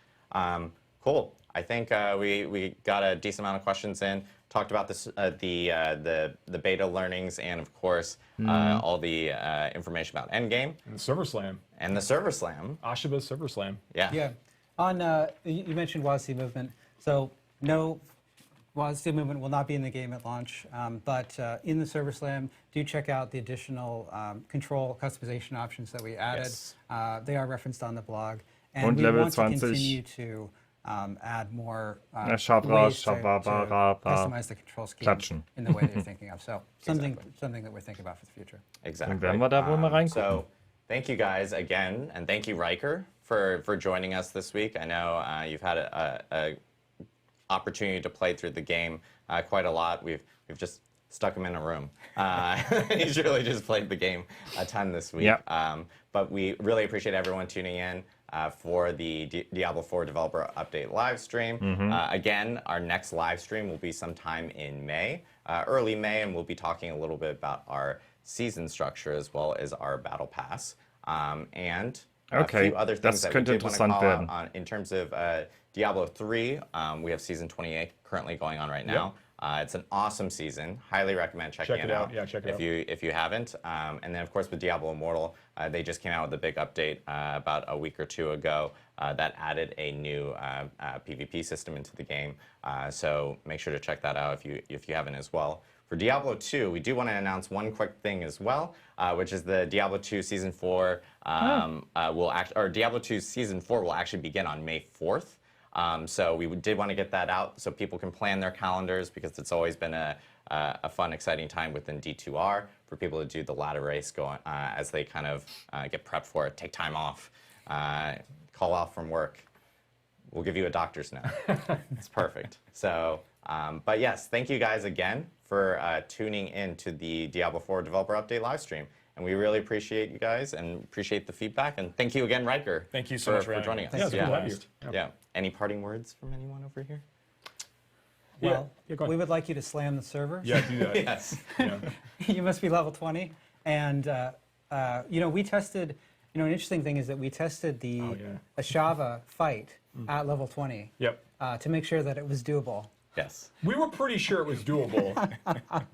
Cool. I think we got a decent amount of questions in. Talked about this, the beta learnings, and of course all the information about Endgame and the Server Slam. And the Server Slam. Ashiba's Server Slam. Yeah. Yeah. On you mentioned WASD movement. So no, WASD movement will not be in the game at launch, but in the Server Slam, do check out the additional control customization options that we added. Yes. They are referenced on the blog, and we want to continue to add more ways to customize the control scheme in the way that you're thinking of. So something that we're thinking about for the future. Exactly. So thank you guys again, and thank you Rhykker for joining us this week. I know you've had a opportunity to play through the game quite a lot. We've just stuck him in a room. He's really just played the game a ton this week. Yep. But we really appreciate everyone tuning in for the Diablo IV developer update live stream. Again, our next live stream will be sometime in May, early May, and we'll be talking a little bit about our season structure as well as our battle pass. And a few other things that we did want to call out on, in terms of Diablo 3, we have season 28 currently going on right now. It's an awesome season. Highly recommend checking it out. Yeah, check it out. If you haven't. And then, of course, with Diablo Immortal, they just came out with a big update about a week or two ago that added a new PvP system into the game. So make sure to check that out if you haven't as well. For Diablo 2, we do want to announce one quick thing as well, which is the Diablo 2 Season 4 Diablo 2 Season 4 will actually begin on May 4th. So we did want to get that out so people can plan their calendars, because it's always been a fun, exciting time within D2R for people to do the ladder race as they kind of get prepped for it, take time off, call off from work. We'll give you a doctor's note. It's perfect. So, but yes, thank you guys again for tuning in to the Diablo 4 developer update live stream. And we really appreciate you guys and appreciate the feedback. And thank you again, Rhykker. Thank you so much for joining us. Yeah, cool to have you. Yeah. Any parting words from anyone over here? Well, we would like you to slam the server. Yeah, do that. Yes. Yeah. You must be level 20. And, we tested, an interesting thing is that we tested the Ashava fight at level 20 to make sure that it was doable. Yes. We were pretty sure it was doable,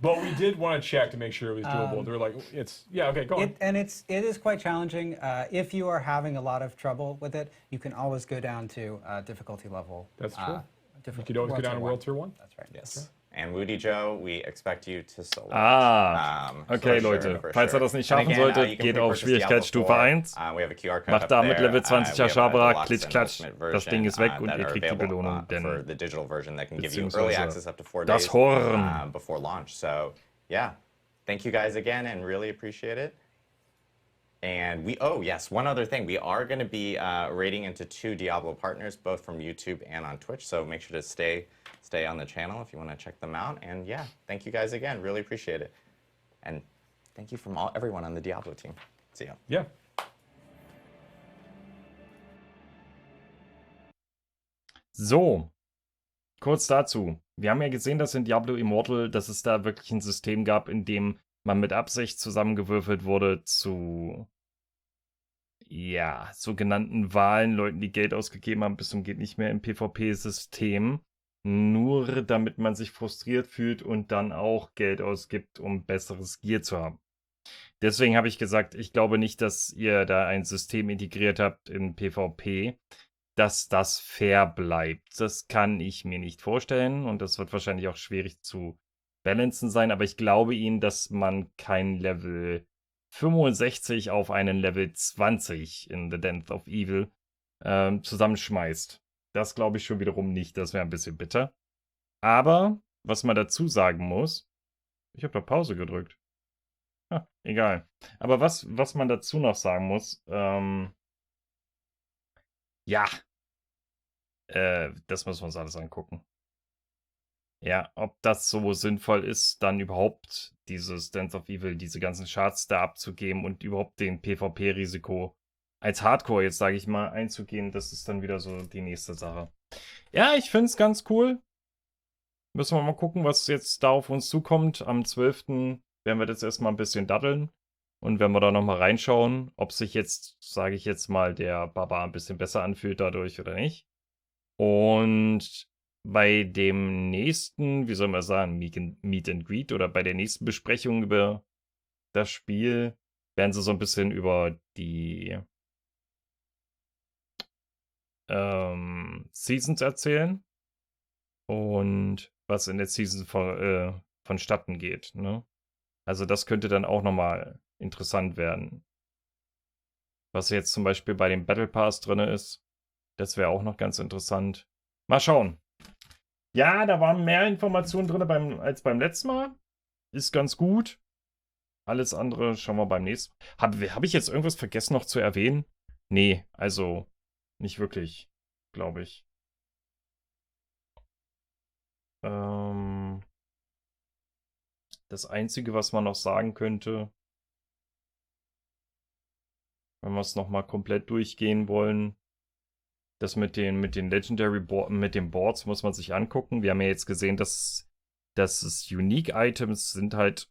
but we did want to check to make sure it was doable. They were like, okay, go on. It is quite challenging. If you are having a lot of trouble with it, you can always go down to difficulty level. That's true. You could always go down to World Tier 1. That's right. Yes. And Woody Joe, we expect you to select. Okay, Leute. Falls das nicht schaffen sollte, geht auf Schwierigkeitsstufe 1. Macht damit Level 20 Ashava, klitsch, klatsch. Das Ding ist weg und ihr kriegt die Belohnung. Denn das Horn. Before launch. So, yeah. Thank you guys again and really appreciate it. And one other thing. We are going to be raiding into 2 Diablo partners, both from YouTube and on Twitch. So make sure to stay on the channel if you want to check them out. And yeah, thank you guys again. Really appreciate it. And thank you from everyone on the Diablo team. See ya. Yeah. So, kurz dazu. Wir haben ja gesehen, dass in Diablo Immortal, dass es da wirklich ein System gab, in dem man mit Absicht zusammengewürfelt wurde zu, sogenannten Wahlen, Leuten, die Geld ausgegeben haben, bis zum geht nicht mehr im PvP-System. Nur damit man sich frustriert fühlt und dann auch Geld ausgibt, um besseres Gear zu haben. Deswegen habe ich gesagt, ich glaube nicht, dass ihr da ein System integriert habt in PvP, dass das fair bleibt. Das kann ich mir nicht vorstellen und das wird wahrscheinlich auch schwierig zu balancen sein, aber ich glaube Ihnen, dass man kein Level 65 auf einen Level 20 in The Dance of Evil zusammenschmeißt. Das glaube ich schon wiederum nicht, das wäre ein bisschen bitter. Aber, was man dazu sagen muss, ich habe da Pause gedrückt. Egal. Aber was man dazu noch sagen muss, Ja, das müssen wir uns alles angucken. Ja, ob das so sinnvoll ist, dann überhaupt dieses Dance of Evil, diese ganzen Charts da abzugeben und überhaupt den PvP-Risiko als Hardcore, jetzt sage ich mal, einzugehen, das ist dann wieder so die nächste Sache. Ja, ich finde es ganz cool. Müssen wir mal gucken, was jetzt da auf uns zukommt. Am 12. werden wir das erstmal ein bisschen daddeln. Und wenn wir da nochmal reinschauen, ob sich jetzt, sage ich jetzt mal, der Barbar ein bisschen besser anfühlt dadurch oder nicht. Und bei dem nächsten, wie soll man sagen, Meet and Greet oder bei der nächsten Besprechung über das Spiel werden sie so ein bisschen über die Seasons erzählen und was in der Season vonstatten geht. Ne? Also das könnte dann auch nochmal interessant werden. Was jetzt zum Beispiel bei dem Battle Pass drin ist, das wäre auch noch ganz interessant. Mal schauen. Ja, da waren mehr Informationen drin als beim letzten Mal. Ist ganz gut. Alles andere schauen wir beim nächsten Mal. Hab ich jetzt irgendwas vergessen noch zu erwähnen? Nee, also nicht wirklich, glaube ich. Das Einzige, was man noch sagen könnte, wenn wir es nochmal komplett durchgehen wollen, das mit den Legendary mit den Boards muss man sich angucken. Wir haben ja jetzt gesehen, dass es Unique Items sind halt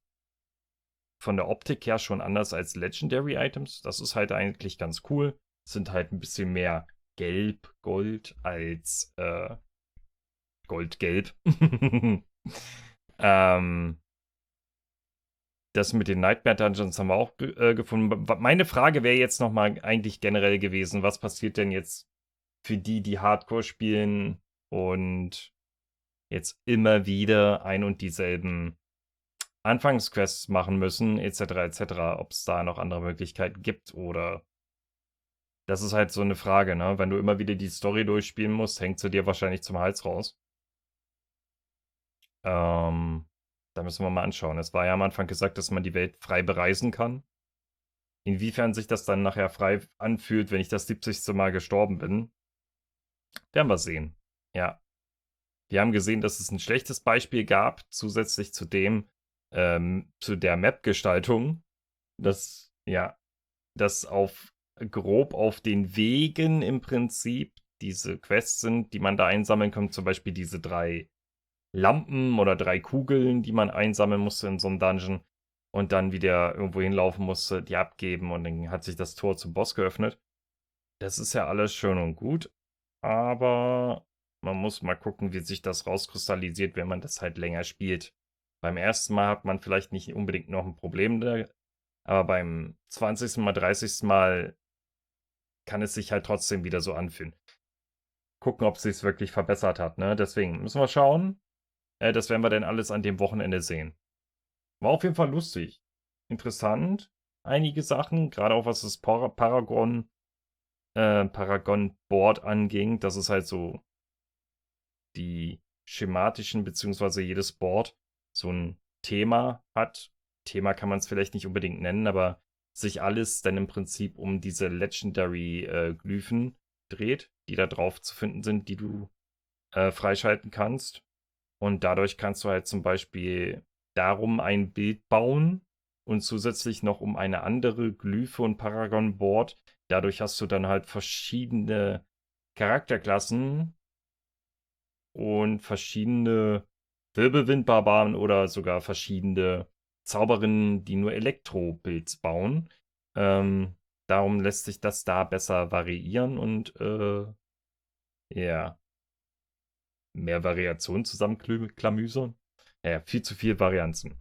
von der Optik her schon anders als Legendary Items. Das ist halt eigentlich ganz cool. Sind halt ein bisschen mehr gelb, Gold als Gold-Gelb. Das mit den Nightmare Dungeons haben wir auch gefunden. Meine Frage wäre jetzt nochmal eigentlich generell gewesen, was passiert denn jetzt für die Hardcore spielen und jetzt immer wieder ein und dieselben Anfangsquests machen müssen, etc., etc., ob es da noch andere Möglichkeiten gibt oder das ist halt so eine Frage, ne? Wenn du immer wieder die Story durchspielen musst, hängt sie dir wahrscheinlich zum Hals raus. Da müssen wir mal anschauen. Es war ja am Anfang gesagt, dass man die Welt frei bereisen kann. Inwiefern sich das dann nachher frei anfühlt, wenn ich das 70. Mal gestorben bin, werden wir sehen. Ja. Wir haben gesehen, dass es ein schlechtes Beispiel gab, zusätzlich zu dem, zu der Map-Gestaltung, dass grob auf den Wegen im Prinzip diese Quests sind, die man da einsammeln kann, zum Beispiel diese 3 Lampen oder 3 Kugeln, die man einsammeln musste in so einem Dungeon und dann wieder irgendwo hinlaufen musste, die abgeben und dann hat sich das Tor zum Boss geöffnet. Das ist ja alles schön und gut, aber man muss mal gucken, wie sich das rauskristallisiert, wenn man das halt länger spielt. Beim ersten Mal hat man vielleicht nicht unbedingt noch ein Problem, aber beim 20. Mal, 30. Mal kann es sich halt trotzdem wieder so anfühlen. Gucken, ob es sich wirklich verbessert hat, ne? Deswegen müssen wir schauen. Das werden wir dann alles an dem Wochenende sehen. War auf jeden Fall lustig. Interessant. Einige Sachen, gerade auch was das Paragon Board anging. Das ist halt so die schematischen, beziehungsweise jedes Board so ein Thema hat. Thema kann man es vielleicht nicht unbedingt nennen, aber sich alles dann im Prinzip um diese Legendary Glyphen dreht, die da drauf zu finden sind, die du freischalten kannst. Und dadurch kannst du halt zum Beispiel darum ein Bild bauen und zusätzlich noch um eine andere Glyphe und Paragon-Board. Dadurch hast du dann halt verschiedene Charakterklassen und verschiedene Wirbelwind-Barbaren oder sogar verschiedene Zauberinnen, die nur Elektro-Builds bauen. Darum lässt sich das da besser variieren und ja. Mehr Variationen zusammenklamüsern. Ja, viel zu viel Varianzen.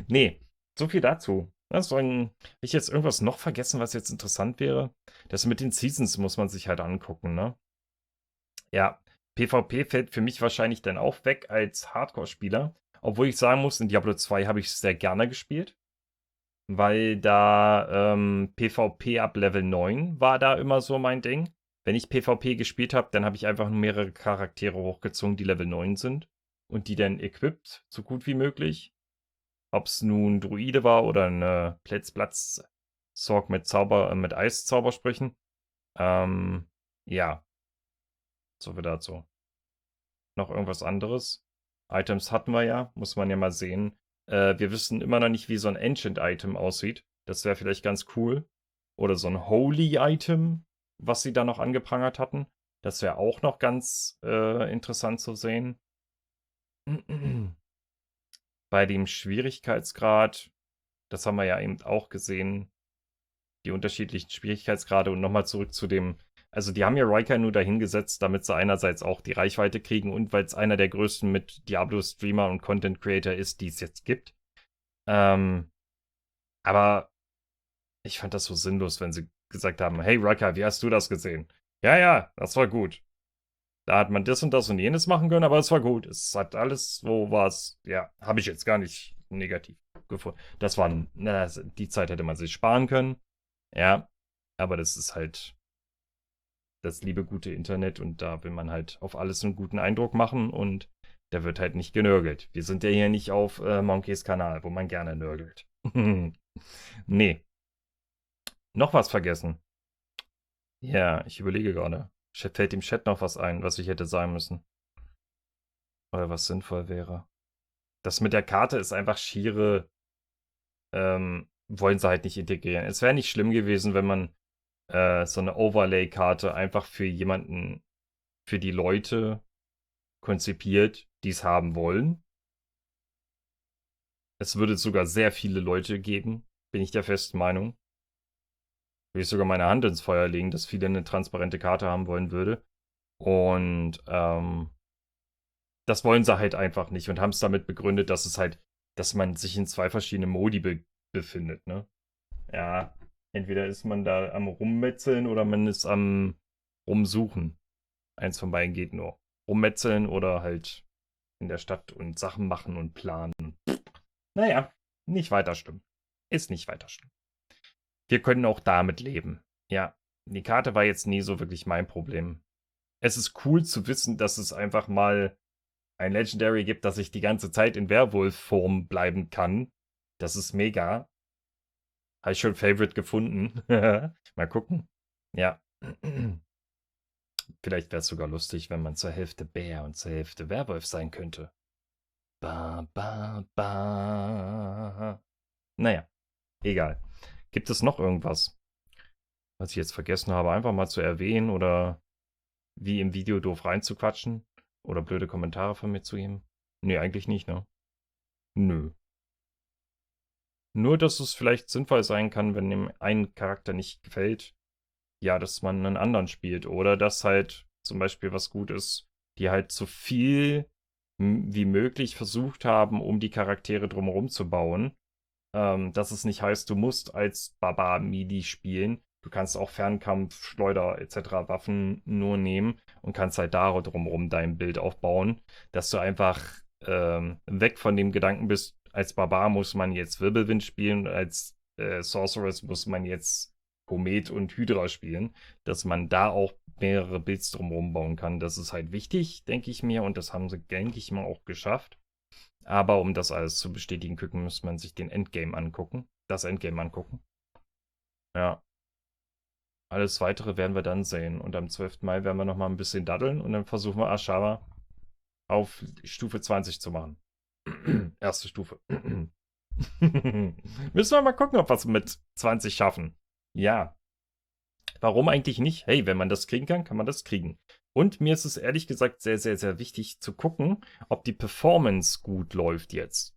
Nee, so viel dazu. Also, habe ich jetzt irgendwas noch vergessen, was jetzt interessant wäre? Das mit den Seasons muss man sich halt angucken, ne? Ja, PvP fällt für mich wahrscheinlich dann auch weg als Hardcore-Spieler. Obwohl ich sagen muss, in Diablo 2 habe ich es sehr gerne gespielt. Weil da PvP ab Level 9 war da immer so mein Ding. Wenn ich PvP gespielt habe, dann habe ich einfach nur mehrere Charaktere hochgezogen, die Level 9 sind. Und die dann equipped, so gut wie möglich. Ob es nun Druide war oder eine Platz-Sorg mit Eiszaubersprüchen. Ja, so viel dazu. Noch irgendwas anderes? Items hatten wir ja, muss man ja mal sehen. Wir wissen immer noch nicht, wie so ein Ancient-Item aussieht. Das wäre vielleicht ganz cool. Oder so ein Holy-Item, was sie da noch angeprangert hatten. Das wäre auch noch ganz interessant zu sehen. Bei dem Schwierigkeitsgrad, das haben wir ja eben auch gesehen, die unterschiedlichen Schwierigkeitsgrade und nochmal zurück zu dem, also die haben ja Rhykker nur dahingesetzt, damit sie einerseits auch die Reichweite kriegen und weil es einer der größten mit Diablo-Streamer und Content-Creator ist, die es jetzt gibt. Aber ich fand das so sinnlos, wenn sie gesagt haben, hey Rhykker, wie hast du das gesehen? Ja, das war gut. Da hat man das und das und jenes machen können, aber es war gut. Es hat alles so was, ja, habe ich jetzt gar nicht negativ gefunden. Das war, die Zeit hätte man sich sparen können. Ja, aber das ist halt das liebe gute Internet und da will man halt auf alles einen guten Eindruck machen und da wird halt nicht genörgelt. Wir sind ja hier nicht auf Monkeys Kanal, wo man gerne nörgelt. Nee. Noch was vergessen? Ja, ich überlege gerade. Fällt dem Chat noch was ein, was ich hätte sagen müssen? Oder was sinnvoll wäre? Das mit der Karte ist einfach schiere, wollen sie halt nicht integrieren. Es wäre nicht schlimm gewesen, wenn man so eine Overlay-Karte einfach für jemanden, für die Leute konzipiert, die es haben wollen. Es würde sogar sehr viele Leute geben, bin ich der festen Meinung. Würde ich sogar meine Hand ins Feuer legen, dass viele eine transparente Karte haben wollen würde. Und das wollen sie halt einfach nicht und haben es damit begründet, dass es halt, dass man sich in zwei verschiedenen Modi befindet, ne? Ja, entweder ist man da am Rummetzeln oder man ist am Rumsuchen. Eins von beiden geht nur. Rummetzeln oder halt in der Stadt und Sachen machen und planen. Naja, nicht weiter schlimm. Ist nicht weiter schlimm. Wir können auch damit leben. Ja, die Karte war jetzt nie so wirklich mein Problem. Es ist cool zu wissen, dass es einfach mal ein Legendary gibt, dass ich die ganze Zeit in Werwolf-Form bleiben kann. Das ist mega. Habe ich schon Favorite gefunden. Mal gucken. Ja. Vielleicht wäre es sogar lustig, wenn man zur Hälfte Bär und zur Hälfte Werwolf sein könnte. Naja, egal. Gibt es noch irgendwas, was ich jetzt vergessen habe, einfach mal zu erwähnen oder wie im Video doof reinzuquatschen oder blöde Kommentare von mir zu geben? Nee, eigentlich nicht, ne? Nö. Nur, dass es vielleicht sinnvoll sein kann, wenn dem einen Charakter nicht gefällt, ja, dass man einen anderen spielt. Oder dass halt zum Beispiel was gut ist, die halt so viel wie möglich versucht haben, um die Charaktere drumherum zu bauen. Dass es nicht heißt, du musst als Barbar-Midi spielen. Du kannst auch Fernkampf, Schleuder etc. Waffen nur nehmen und kannst halt da drumherum dein Bild aufbauen. Dass du einfach weg von dem Gedanken bist, als Barbar muss man jetzt Wirbelwind spielen und als Sorceress muss man jetzt Komet und Hydra spielen, dass man da auch mehrere Builds drumherum bauen kann. Das ist halt wichtig, denke ich mir, und das haben sie, denke ich mal, auch geschafft. Aber um das alles zu bestätigen, muss man sich den Endgame angucken. Das Endgame angucken. Ja. Alles Weitere werden wir dann sehen. Und am 12. Mai werden wir nochmal ein bisschen daddeln und dann versuchen wir Ashara auf Stufe 20 zu machen. Erste Stufe. Müssen wir mal gucken, ob wir es mit 20 schaffen. Ja. Warum eigentlich nicht? Hey, wenn man das kriegen kann, kann man das kriegen. Und mir ist es ehrlich gesagt sehr, sehr, sehr wichtig zu gucken, ob die Performance gut läuft jetzt.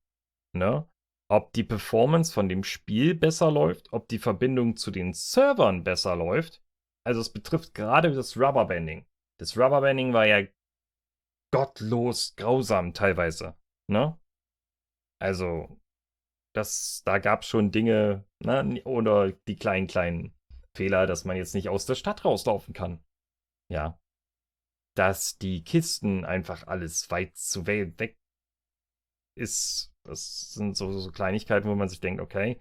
Ne? Ob die Performance von dem Spiel besser läuft, ob die Verbindung zu den Servern besser läuft. Also es betrifft gerade das Rubberbanding. Das Rubberbanding war ja gottlos grausam teilweise. Ne? Also, da gab es schon Dinge, ne? Oder die kleinen Fehler, dass man jetzt nicht aus der Stadt rauslaufen kann. Ja. Dass die Kisten einfach alles weit zu weg ist. Das sind so Kleinigkeiten, wo man sich denkt, okay,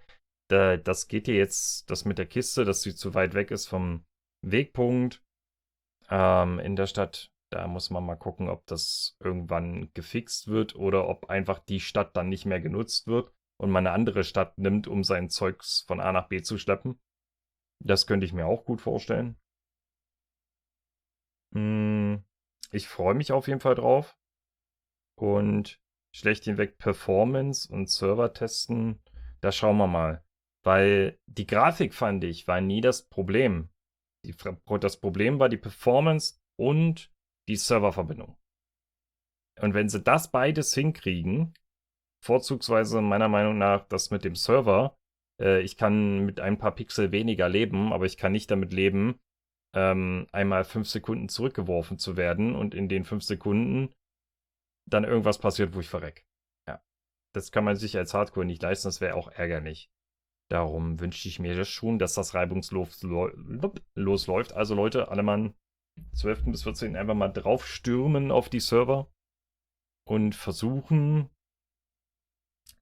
das geht dir jetzt, das mit der Kiste, dass sie zu weit weg ist vom Wegpunkt in der Stadt. Da muss man mal gucken, ob das irgendwann gefixt wird oder ob einfach die Stadt dann nicht mehr genutzt wird und man eine andere Stadt nimmt, um sein Zeugs von A nach B zu schleppen. Das könnte ich mir auch gut vorstellen. Ich freue mich auf jeden Fall drauf. Und schlechthinweg Performance und Server testen, da schauen wir mal. Weil die Grafik, fand ich, war nie das Problem. Das Problem war die Performance und die Serververbindung. Und wenn sie das beides hinkriegen, vorzugsweise meiner Meinung nach das mit dem Server, ich kann mit ein paar Pixel weniger leben, aber ich kann nicht damit leben, einmal 5 Sekunden zurückgeworfen zu werden und in den 5 Sekunden dann irgendwas passiert, wo ich verreck. Ja. Das kann man sich als Hardcore nicht leisten, das wäre auch ärgerlich. Darum wünsche ich mir das schon, dass das reibungslos losläuft. Also Leute, alle mal 12. bis 14. einfach mal drauf stürmen auf die Server und versuchen,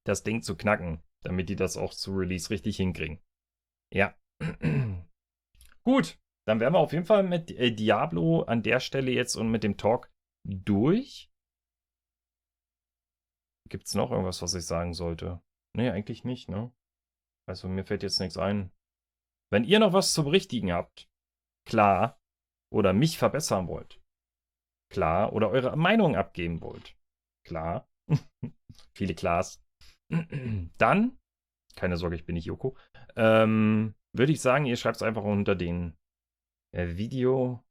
das Ding zu knacken, damit die das auch zu Release richtig hinkriegen. Ja. Gut, dann wären wir auf jeden Fall mit Diablo an der Stelle jetzt und mit dem Talk durch. Gibt es noch irgendwas, was ich sagen sollte? Nee, eigentlich nicht, ne? Also mir fällt jetzt nichts ein. Wenn ihr noch was zu berichtigen habt, klar, oder mich verbessern wollt, klar, oder eure Meinung abgeben wollt, klar, viele Klars, dann, keine Sorge, ich bin nicht Joko, würde ich sagen, ihr schreibt es einfach unter den Video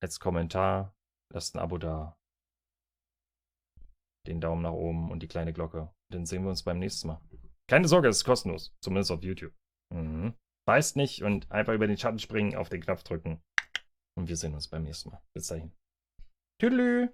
als Kommentar, lasst ein Abo da, den Daumen nach oben und die kleine Glocke. Dann sehen wir uns beim nächsten Mal. Keine Sorge, es ist kostenlos. Zumindest auf YouTube. Beißt nicht und einfach über den Schatten springen, auf den Knopf drücken. Und wir sehen uns beim nächsten Mal. Bis dahin. Tüdelü!